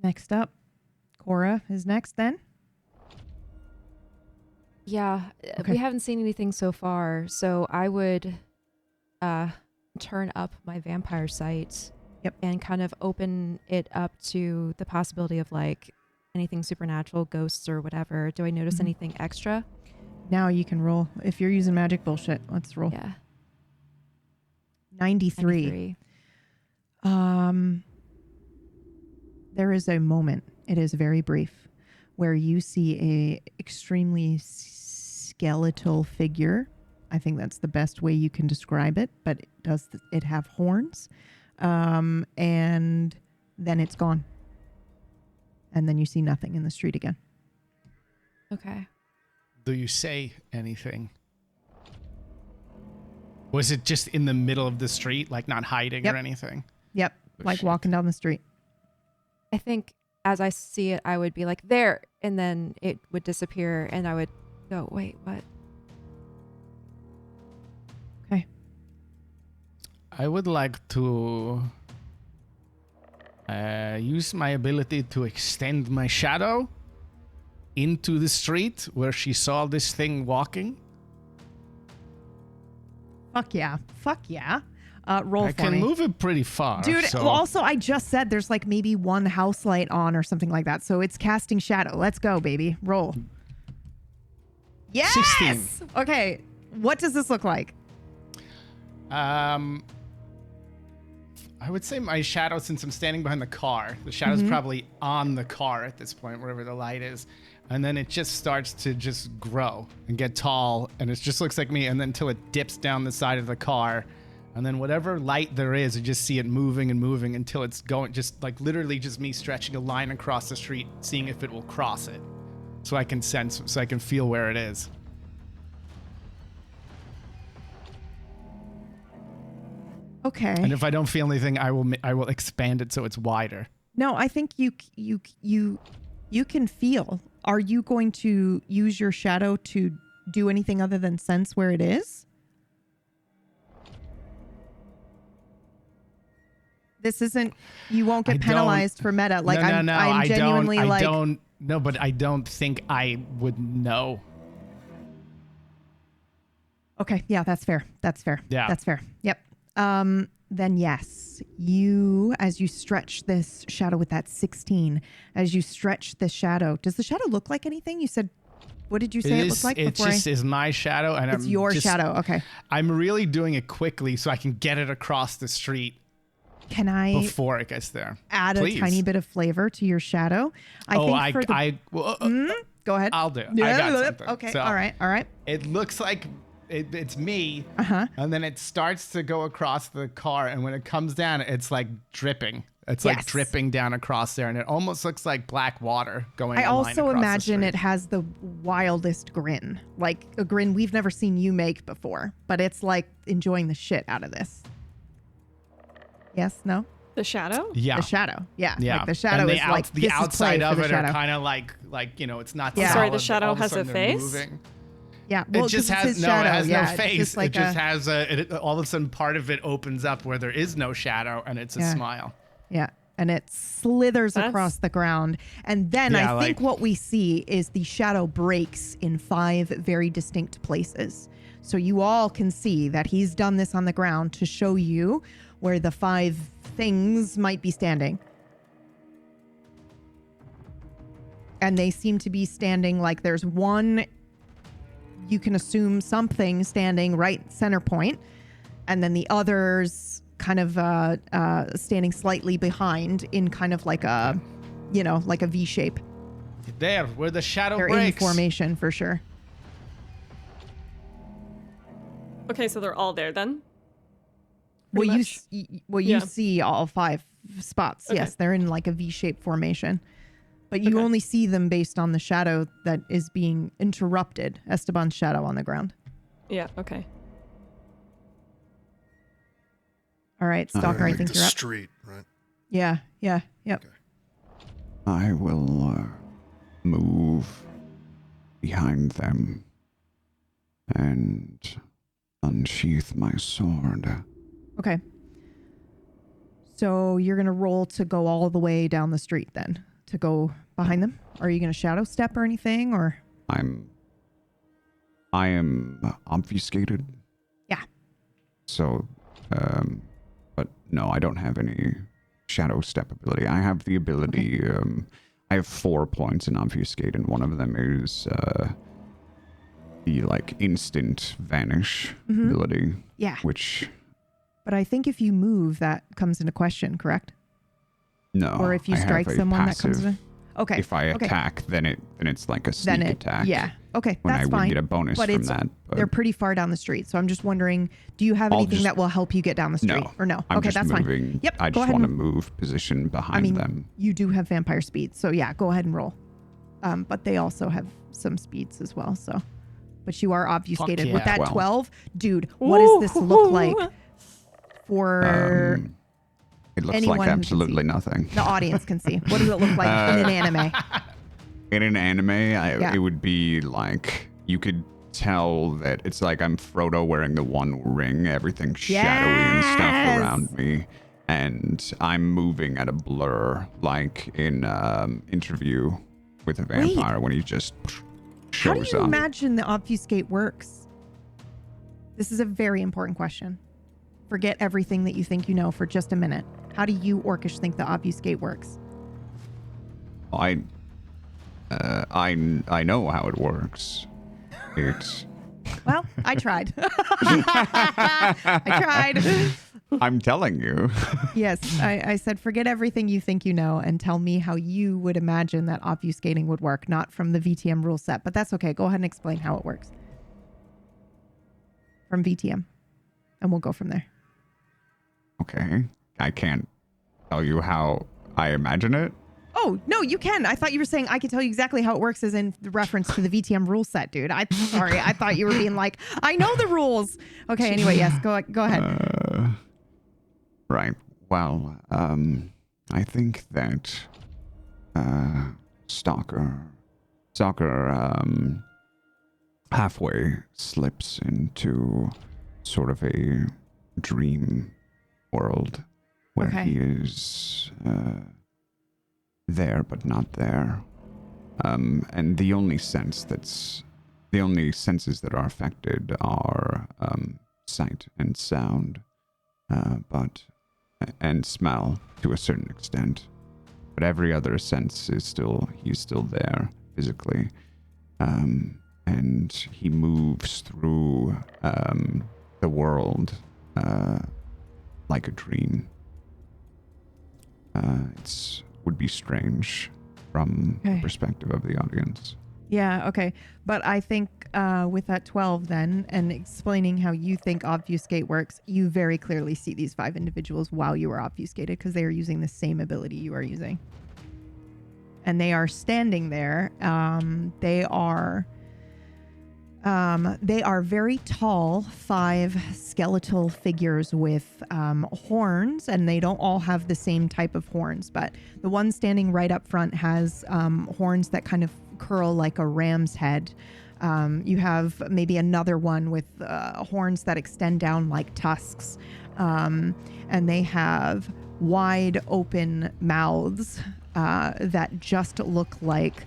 Next up. Cora is next then. Yeah, Okay. we haven't seen anything so far, so I would turn up my vampire sight. Yep. And kind of open it up to the possibility of like anything supernatural, ghosts or whatever. Do I notice Mhm. anything extra? Now you can roll. If you're using magic bullshit, let's roll. Yeah. 93. There is a moment, it is very brief, where you see a extremely skeletal figure. I think that's the best way you can describe it, but does it have horns? And then it's gone. And then you see nothing in the street again. Okay. Do you say anything? Was it just in the middle of the street, like not hiding Yep. or anything? Yep. Oh, Like shit. walking down the street. I think as I see it, I would be like, there, and then it would disappear, and I would go, wait, what? Okay. I would like to use my ability to extend my shadow into the street where she saw this thing walking. Fuck yeah. Fuck yeah. Roll I for can me. move it pretty far. Dude, so also, I just said there's like maybe one house light on or something like that. So it's casting shadow. Let's go, baby. Roll. Yes! 16. Okay. What does this look like? I would say my shadow, since I'm standing behind the car, the shadow's Mm-hmm. probably on the car at this point, wherever the light is. And then it just starts to just grow and get tall, and it just looks like me, and then until it dips down the side of the car. And then whatever light there is, you just see it moving and moving until it's going, just like literally just me stretching a line across the street, seeing if it will cross it. So I can sense, so I can feel where it is. Okay. And if I don't feel anything, I will expand it so it's wider. No, I think you can feel. Are you going to use your shadow to do anything other than sense where it is? This isn't. You won't I get don't- penalized for meta. Like no, I'm I genuinely don't, like. I don't. No, but I don't think I would know. Okay, yeah, that's fair. That's fair. Yeah. That's fair. Yep. Then yes, as you stretch this shadow with that 16, as you stretch the shadow, does the shadow look like anything? You said, what did you say it looked like It before? just is my shadow, and It's I'm your just- shadow. Okay. I'm really doing it quickly so I can get it across the street Can I before it gets there. add Please. a tiny bit of flavor to your shadow? Well, Go ahead. I'll do it. I got something. Okay. So, All right. All right. It looks like it's me, Uh huh. and then it starts to go across the car, and when it comes down, it's like dripping. It's like Yes. dripping down across there, and it almost looks like black water going. I a line also across the imagine street. it has the wildest grin, like a grin we've never seen you make before, but it's like enjoying the shit out of this. Yes, no? The shadow? Yeah. The shadow. Yeah. Yeah. Like the shadow and is like the this is outside play of for the it are shadow. kind of like it's not. Yeah. Sorry, the solid, shadow all of has a sudden they're face? moving. Yeah. Well, It just 'cause it's has his no. shadow. It has yeah, no it's face. just like it just has all of a sudden part of it opens up where there is no shadow, and it's a Yeah. smile. Yeah. And it slithers That's- across the ground. And then Yeah, I think like- what we see is the shadow breaks in 5 very distinct places. So you all can see that he's done this on the ground to show you where the 5 things might be standing. And they seem to be standing like there's one, you can assume something standing right center point, and then the others kind of standing slightly behind in kind of like a, like a V shape. There, where the shadow They're breaks. in formation for sure. Okay, so they're all there then? Well, Pretty much? you Yeah. see all 5 spots. Okay. Yes, they're in like a V-shaped formation. But you Okay. only see them based on the shadow that is being interrupted, Esteban's shadow on the ground. Yeah, okay. All right, Stalker, I Like think the you're up. street, right? Yeah, yep. I will move behind them and unsheath my sword. Okay. So you're going to roll to go all the way down the street then, to go behind them? Are you going to shadow step or anything, or? I am obfuscated. Yeah. So, but no, I don't have any shadow step ability. I have the ability, I have 4 points in obfuscate, and one of them is the like instant vanish ability, Yeah. which But I think if you move, that comes into question, correct? no. Or if you I have strike a someone, that comes passive. into. Okay. If I okay. attack, then it's like a sneak then it, attack. Yeah. Okay, When that's I fine. would get a bonus but from it's, that. But they're pretty far down the street, so I'm just wondering, do you have I'll anything just- that will help you get down the street, no, or no? I'm Okay, just that's moving. fine. Yep. I go just ahead want to and- move position behind I mean, them. you do have vampire speed, so yeah, go ahead and roll. But they also have some speeds as well, so. But you are obfuscated yeah. with that 12. 12, dude. What does this look like for It looks anyone like who can absolutely see? nothing. The audience can see? What does it look like in an anime? In an anime, Yeah. it would be like you could tell that it's like I'm Frodo wearing the One Ring, everything's shadowy and stuff Yes! around me, and I'm moving at a blur, like in Interview with a Vampire when he just How do shows you up. imagine the obfuscate works? This is a very important question. Forget everything that you think you know for just a minute. How do you, Orcish, think the obfuscate works? I know how it works. It's Well, I tried. I tried. I'm telling you. Yes, I said forget everything you think you know and tell me how you would imagine that obfuscating would work, not from the VTM rule set. But that's okay. Go ahead and explain how it works. From VTM. And we'll go from there. Okay. I can't tell you how I imagine it. Oh, no, you can. I thought you were saying I could tell you exactly how it works as in the reference to the VTM rule set, dude. Sorry. I thought you were being like, I know the rules. Okay, anyway, yes, go ahead. Right. Well, I think that Stalker halfway slips into sort of a dream world where Okay. he is there but not there. And the only senses that are affected are sight and sound, and smell to a certain extent. But every other sense he's still there physically. And he moves through the world like a dream. It would be strange from the Okay. perspective of the audience. Yeah, okay. But I think with that 12 then, and explaining how you think obfuscate works, you very clearly see these 5 individuals while you are obfuscated because they are using the same ability you are using. And they are standing there. They are very tall, 5 skeletal figures with horns, and they don't all have the same type of horns, but the one standing right up front has horns that kind of curl like a ram's head. You have maybe another one with horns that extend down like tusks, and they have wide open mouths that just look like,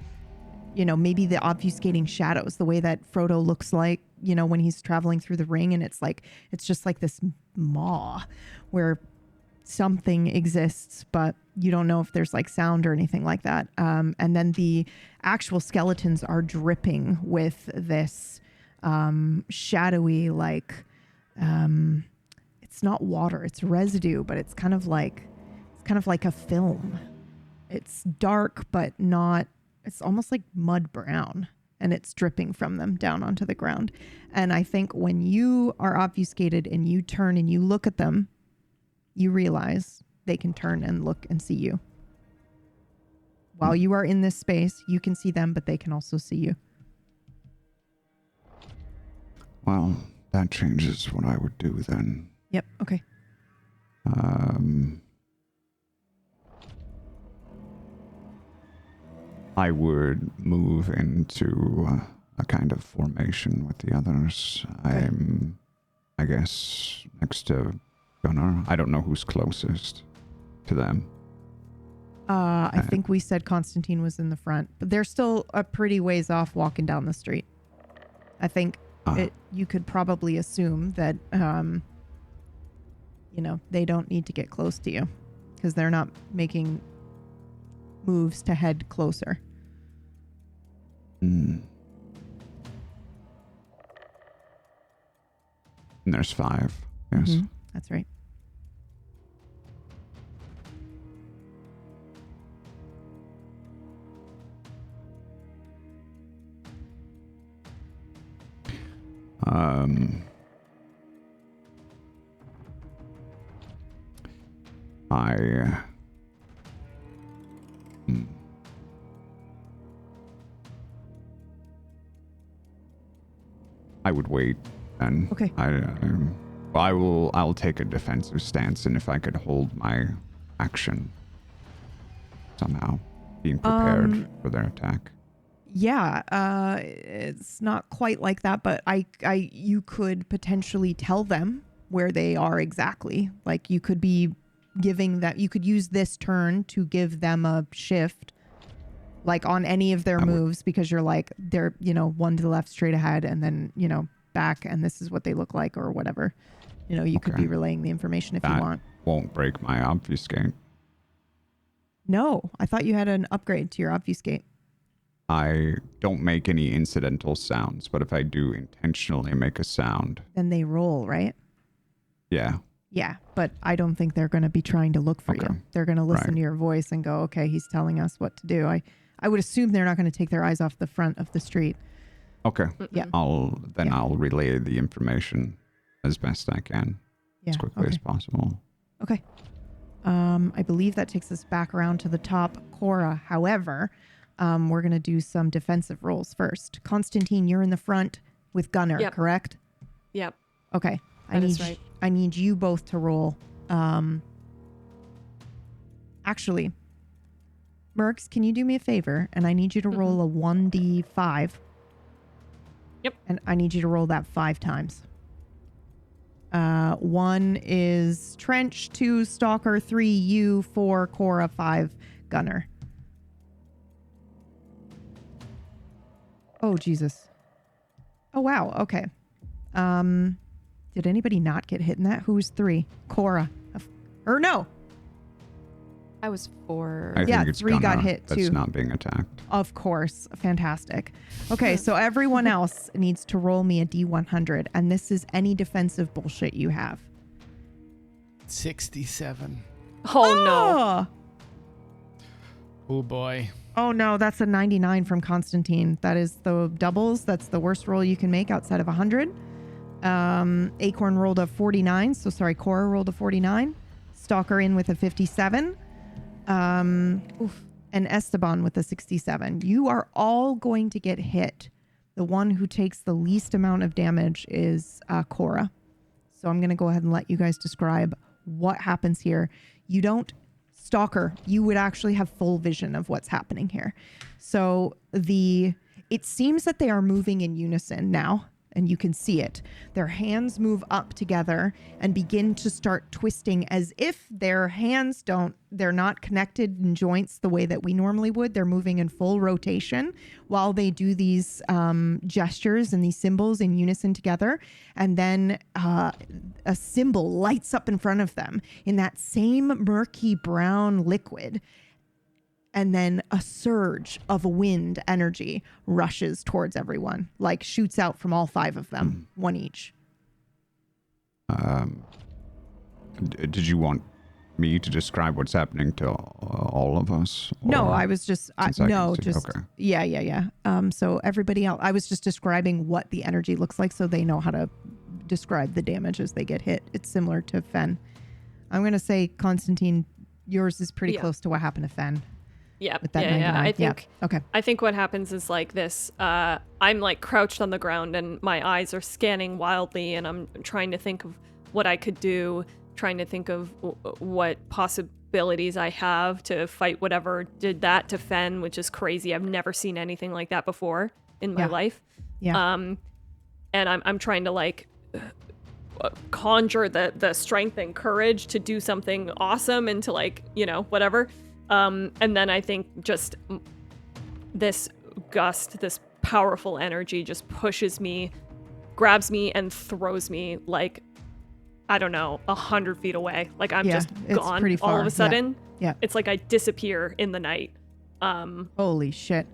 maybe the obfuscating shadows, the way that Frodo looks like, when he's traveling through the ring, and it's just like this maw where something exists, but you don't know if there's like sound or anything like that. And then the actual skeletons are dripping with this shadowy, like, it's not water, it's residue, but it's kind of like a film. It's dark, but not, it's almost like mud brown, and it's dripping from them down onto the ground. And I think when you are obfuscated and you turn and you look at them, you realize they can turn and look and see you. While you are in this space, you can see them, but they can also see you. Well, that changes what I would do then. Yep, okay. I would move into a kind of formation with the others. Okay. I'm, I guess, next to Gunnar. I don't know who's closest to them. I think we said Konstantin was in the front, but they're still a pretty ways off walking down the street. I think you could probably assume that, they don't need to get close to you because they're not making moves to head closer. And there's 5. Yes. Mm-hmm. That's right. I would wait, and Okay. I'll take a defensive stance, and if I could hold my action somehow, being prepared for their attack. Yeah, it's not quite like that, but you could potentially tell them where they are exactly. Like you could be giving that, you could use this turn to give them a shift, like on any of their moves, because you're like, they're, one to the left straight ahead and then, back, and this is what they look like or whatever. You could be relaying the information if you want. Won't break my obfuscate. No, I thought you had an upgrade to your obfuscate. I don't make any incidental sounds, but if I do intentionally make a sound, then they roll, right? Yeah. Yeah, but I don't think they're going to be trying to look for you. They're going to listen to your voice and go, okay, he's telling us what to do. I would assume they're not going to take their eyes off the front of the street. Okay. Yeah. I'll relay the information as best I can, as quickly as possible. Okay. I believe that takes us back around to the top. Cora, however, we're going to do some defensive rolls first. Konstantin, you're in the front with Gunnar, correct? Yep. Okay. That is right. I need you both to roll. Actually, Mercs, can you do me a favor? And I need you to roll a 1d5. Yep. And I need you to roll that 5 times. 1 is Trench, 2 Stalker, 3 you, 4 Cora, 5 Gunnar. Oh, Jesus. Oh, wow. Okay. Did anybody not get hit in that? Who's 3? Cora. Or no. I was 4. I think it's 3 Gunnar got hit too. that's not being attacked. Of course. Fantastic. Okay, so everyone else needs to roll me a D100, and this is any defensive bullshit you have. 67. Oh, no. Oh boy. Oh no, that's a 99 from Konstantin. That is the doubles. That's the worst roll you can make outside of 100. Acorn rolled a 49. So sorry, Cora rolled a 49. Stalker in with a 57. And Esteban with a 67. You are all going to get hit. The one who takes the least amount of damage is Cora. So I'm going to go ahead and let you guys describe what happens here. You don't Stalker, you would actually have full vision of what's happening here. So it seems that they are moving in unison now, and you can see it. Their hands move up together and begin to start twisting as if their hands they're not connected in joints the way that we normally would. They're moving in full rotation while they do these gestures and these symbols in unison together. And then a symbol lights up in front of them in that same murky brown liquid. And then a surge of wind energy rushes towards everyone, like shoots out from all 5 of them, one each. Did you want me to describe what's happening to all of us? No, I was just, okay. Yeah. So everybody else, I was just describing what the energy looks like so they know how to describe the damage as they get hit. It's similar to Fen. I'm going to say, Konstantin, yours is pretty close to what happened to Fen. Yeah, With that yeah. 99. Okay. I think what happens is like this. I'm like crouched on the ground and my eyes are scanning wildly, and I'm trying to think of what I could do, trying to think of what possibilities I have to fight whatever did that to Fen, which is crazy. I've never seen anything like that before in my life. Yeah. And I'm trying to like conjure the strength and courage to do something awesome and to like, whatever. And then I think just this gust, this powerful energy just pushes me, grabs me, and throws me like, I don't know, 100 feet away. Like I'm just gone pretty far. all of a sudden. Yeah. It's like I disappear in the night. Holy shit.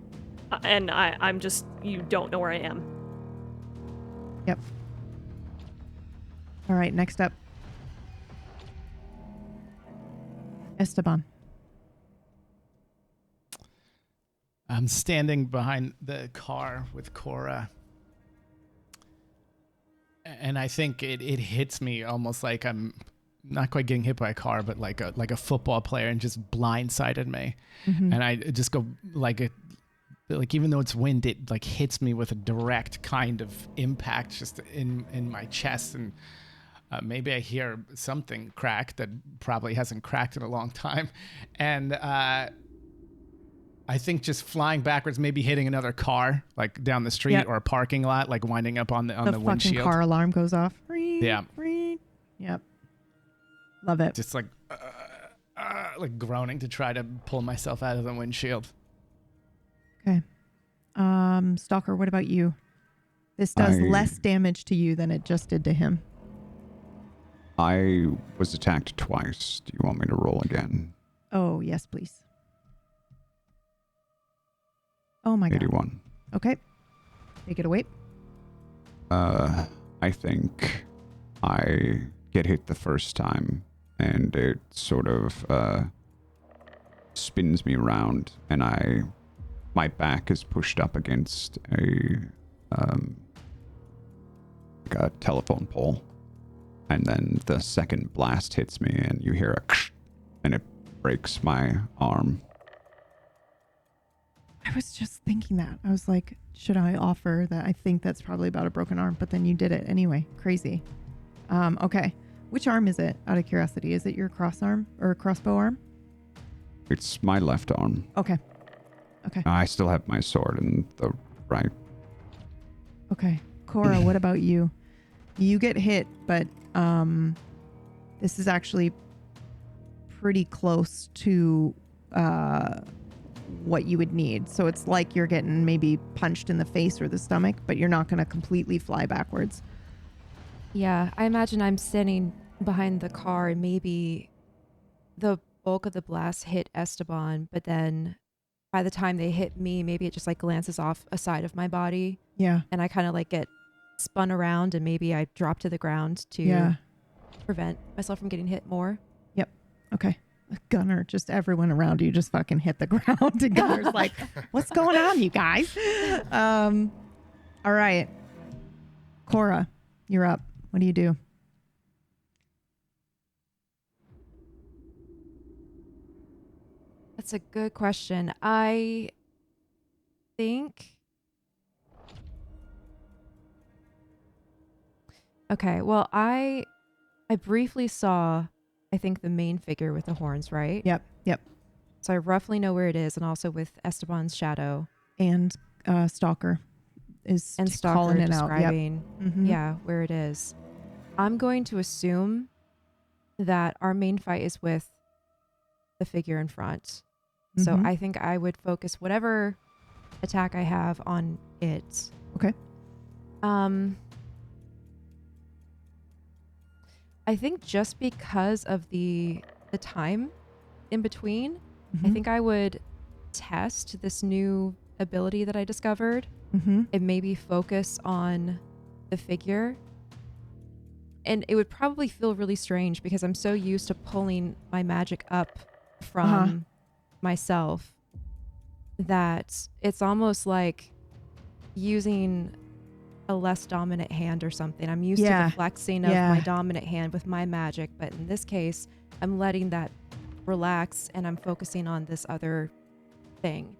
And I'm just, you don't know where I am. Yep. All right, next up. Esteban. I'm standing behind the car with Cora. And I think it hits me almost like I'm not quite getting hit by a car, but like a football player and just blindsided me. Mm-hmm. And I just go like even though it's wind, it like hits me with a direct kind of impact just in my chest. And maybe I hear something crack that probably hasn't cracked in a long time. And I think just flying backwards, maybe hitting another car, like down the street or a parking lot, like winding up on the windshield. The fucking car alarm goes off. Yeah. Yep. Love it. Just like groaning to try to pull myself out of the windshield. Okay. Stalker, what about you? This does less damage to you than it just did to him. I was attacked twice. Do you want me to roll again? Oh, yes, please. Oh my god. 81. Okay. Take it away. I think I get hit the first time and it sort of spins me around and my back is pushed up against a telephone pole. And then the second blast hits me and you hear a and it breaks my arm. I was just thinking that. I was like, should I offer that? I think that's probably about a broken arm, but then you did it anyway. Crazy. Okay. Which arm is it, out of curiosity? Is it your cross arm or crossbow arm? It's my left arm. Okay. I still have my sword in the right. Okay. Cora, what about you? You get hit, but this is actually pretty close to what you would need. So it's like you're getting maybe punched in the face or the stomach, but you're not going to completely fly backwards. Yeah, I imagine I'm standing behind the car and maybe the bulk of the blast hit Esteban, but then by the time they hit me, maybe it just like glances off a side of my body. Yeah. And I kind of like get spun around and maybe I drop to the ground to prevent myself from getting hit more. Yep. Okay. Gunner, just everyone around you just fucking hit the ground. And Gunner's like, what's going on, you guys? All right. Cora, you're up. What do you do? That's a good question. I think... Okay, well, I briefly saw, I think, the main figure with the horns, right? Yep. So I roughly know where it is, and also with Esteban's shadow. And Stalker is And Stalker calling it out. Yep. describing, Mhm. yeah, where it is. I'm going to assume that our main fight is with the figure in front. So Mhm. I think I would focus whatever attack I have on it. Okay. I think just because of the time in between, I Mhm. think I would test this new ability that I discovered Mhm. and maybe focus on the figure. And it would probably feel really strange because I'm so used to pulling my magic up from myself that it's almost like using a less dominant hand or something. I'm used to the flexing of my dominant hand with my magic, but in this case, I'm letting that relax and I'm focusing on this other thing.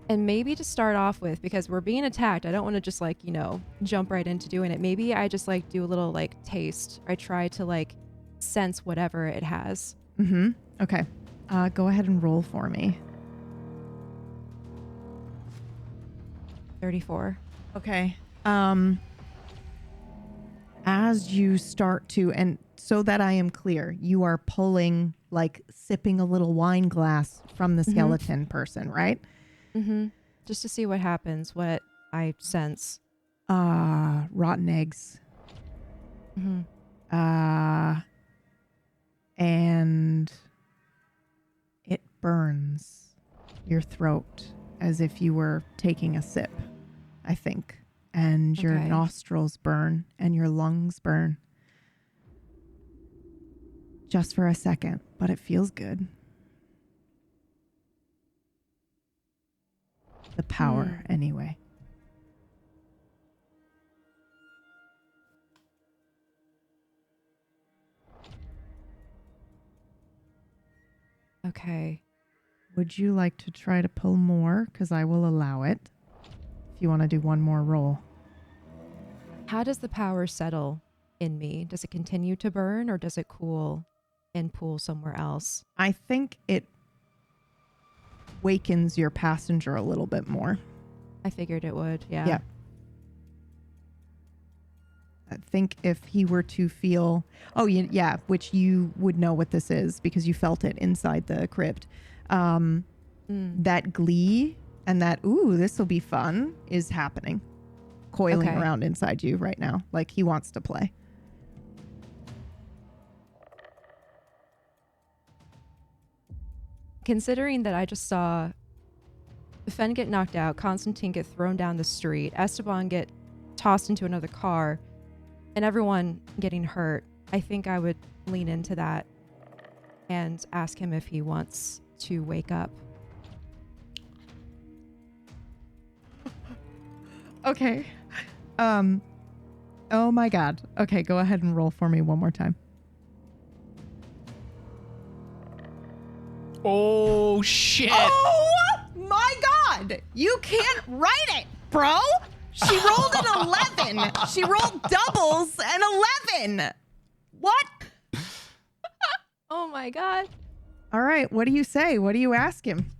And maybe to start off with, because we're being attacked, I don't want to just like, jump right into doing it. Maybe I just like do a little like taste. I try to like sense whatever it has. Mm-hmm. Okay. Go ahead and roll for me. 34. Okay. As you start to, and so that I am clear, you are pulling, like sipping a little wine glass from the skeleton person, right? Mm-hmm. Just to see what happens, what I sense. Rotten eggs. Mm-hmm. And it burns your throat as if you were taking a sip, I think. And your Okay. nostrils burn and your lungs burn. Just for a second, but it feels good. The power, anyway. Okay. Would you like to try to pull more? Because I will allow it. If you want to do one more roll. How does the power settle in me? Does it continue to burn or does it cool and pool somewhere else? I think it wakens your passenger a little bit more. I figured it would, yeah. Yeah. I think if he were to feel, which you would know what this is because you felt it inside the crypt. That glee and that, ooh, this will be fun is happening, coiling around inside you right now. Like he wants to play. Considering that I just saw Fen get knocked out, Konstantin get thrown down the street, Esteban get tossed into another car, and everyone getting hurt, I think I would lean into that and ask him if he wants to wake up. Okay. Oh my God. Okay, go ahead and roll for me one more time. Oh, shit. Oh my God. You can't write it, bro. She rolled an 11. She rolled doubles and 11. What? Oh my God. All right. What do you say? What do you ask him?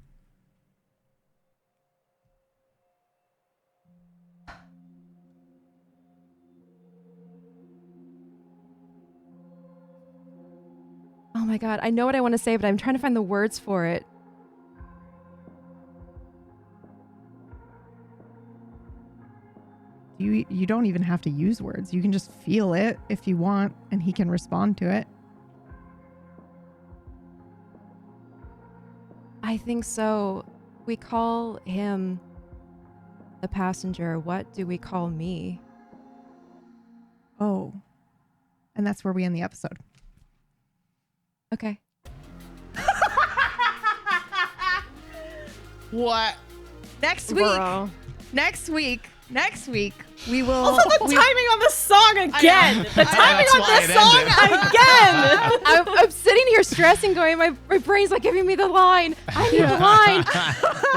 Oh my God. I know what I want to say, but I'm trying to find the words for it. You don't even have to use words. You can just feel it if you want, and he can respond to it. I think so. We call him the passenger. What do we call me? Oh. And that's where we end the episode. Okay. What? Next week. Bro. Next week. We will. Also, the timing on this song again. The timing That's on why this it song ended. again. I'm sitting here stressing, going, my brain's like giving me the line. I need the line.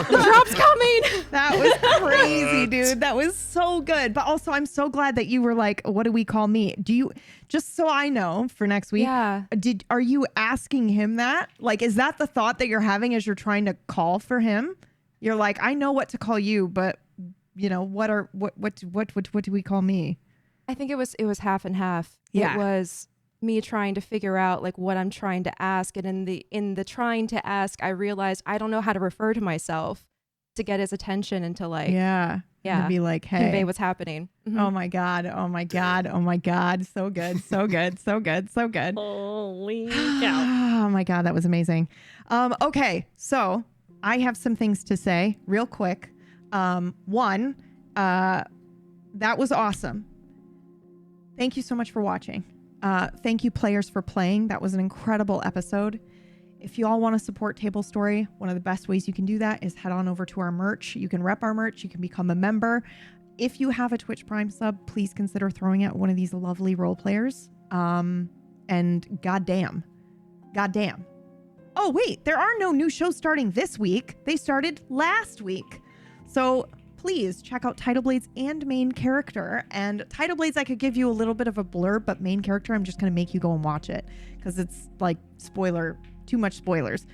The drop's coming. That was crazy, dude. That was so good. But also, I'm so glad that you were like, "What do we call me?" Do you? Just so I know for next week. Yeah. Are you asking him that? Like, is that the thought that you're having as you're trying to call for him? You're like, I know what to call you, but you know what do we call me? I think it was half and half. Yeah. It was me trying to figure out like what I'm trying to ask, and in the trying to ask, I realized I don't know how to refer to myself to get his attention and to like Yeah. To be like, hey, convey what's happening. Mhm. oh my god, so good, so good, so good, so good. Holy cow. Oh my god, that was amazing. Okay, so I have some things to say real quick. One, that was awesome. Thank you so much for watching. Thank you, players, for playing. That was an incredible episode. If you all want to support Tablestory, one of the best ways you can do that is head on over to our merch. You can rep our merch. You can become a member. If you have a Twitch Prime sub, please consider throwing out one of these lovely role players. And goddamn. Oh, wait, there are no new shows starting this week. They started last week. So please check out Tidal Blades and Main Character. And Tidal Blades, I could give you a little bit of a blurb, but Main Character, I'm just going to make you go and watch it because it's like too much spoilers.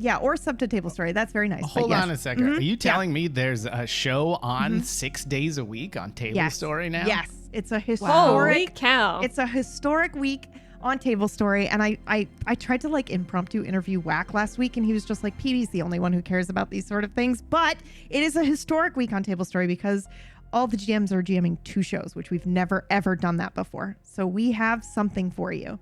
Yeah, or sub to Tablestory. That's very nice. Hold on a second. Mhm. Are you telling me there's a show on 6 days a week on Tablestory now? Yes, it's a Holy historic. cow. It's a historic week on Tablestory, and I tried to like impromptu interview Whack last week, and he was just like, PB's the only one who cares about these sort of things. But it is a historic week on Tablestory because all the GMs are GMing 2 shows, which we've never ever done that before. So we have something for you.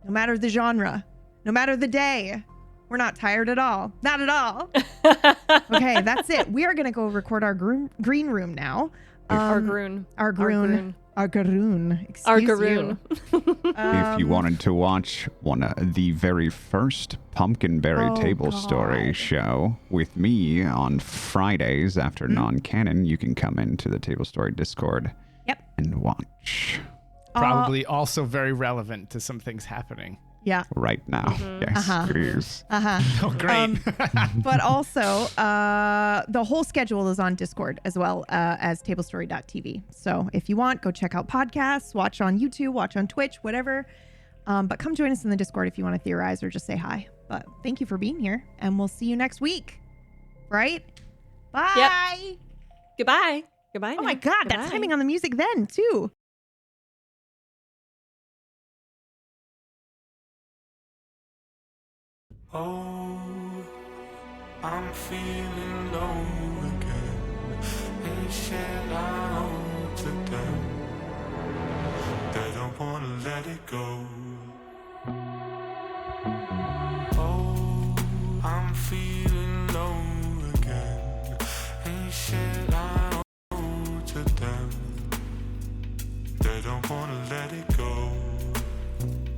No matter the genre, no matter the day, we're not tired at all. Not at all. Okay, that's it. We are gonna go record our green room now. Our Garoon. Our Garoon. Excuse Our you. Garoon. If you wanted to watch the very first Pumpkinberry Oh, Tablestory God. show with me on Fridays after Mm-hmm. non-canon, you can come into the Tablestory Discord Yep. and watch Probably also very relevant to some things happening. Yeah. right now. Yes, Uh-huh. it is. Oh, great. But also, the whole schedule is on Discord as well as tablestory.tv. So if you want, go check out podcasts, watch on YouTube, watch on Twitch, whatever. But come join us in the Discord if you want to theorize or just say hi. But thank you for being here, and we'll see you next week. Right? Bye. Goodbye. Goodbye. Oh my now. God, that Goodbye. timing on the music then, too. Oh, I'm feeling low again. Ain't shit I owe to them. They don't wanna let it go. Oh, I'm feeling low again. Ain't shit I owe to them. They don't wanna let it go.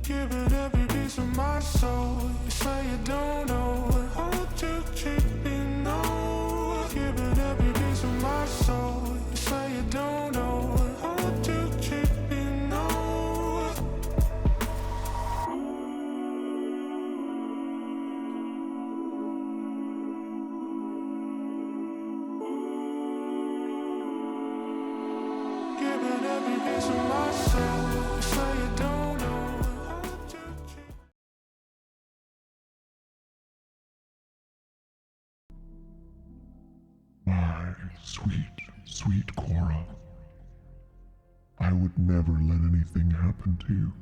Giving every piece of my soul. You say you don't know how to treat me, no. Giving every piece of my soul. You say you don't know how to treat me, no. Giving every piece of my soul. You say you don't know how to treat. My sweet, sweet Cora. I would never let anything happen to you.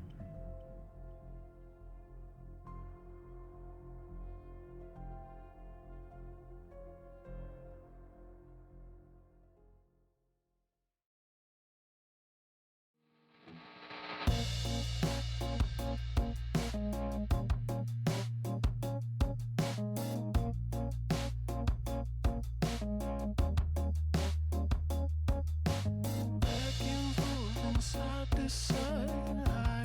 Back and forth from side to side.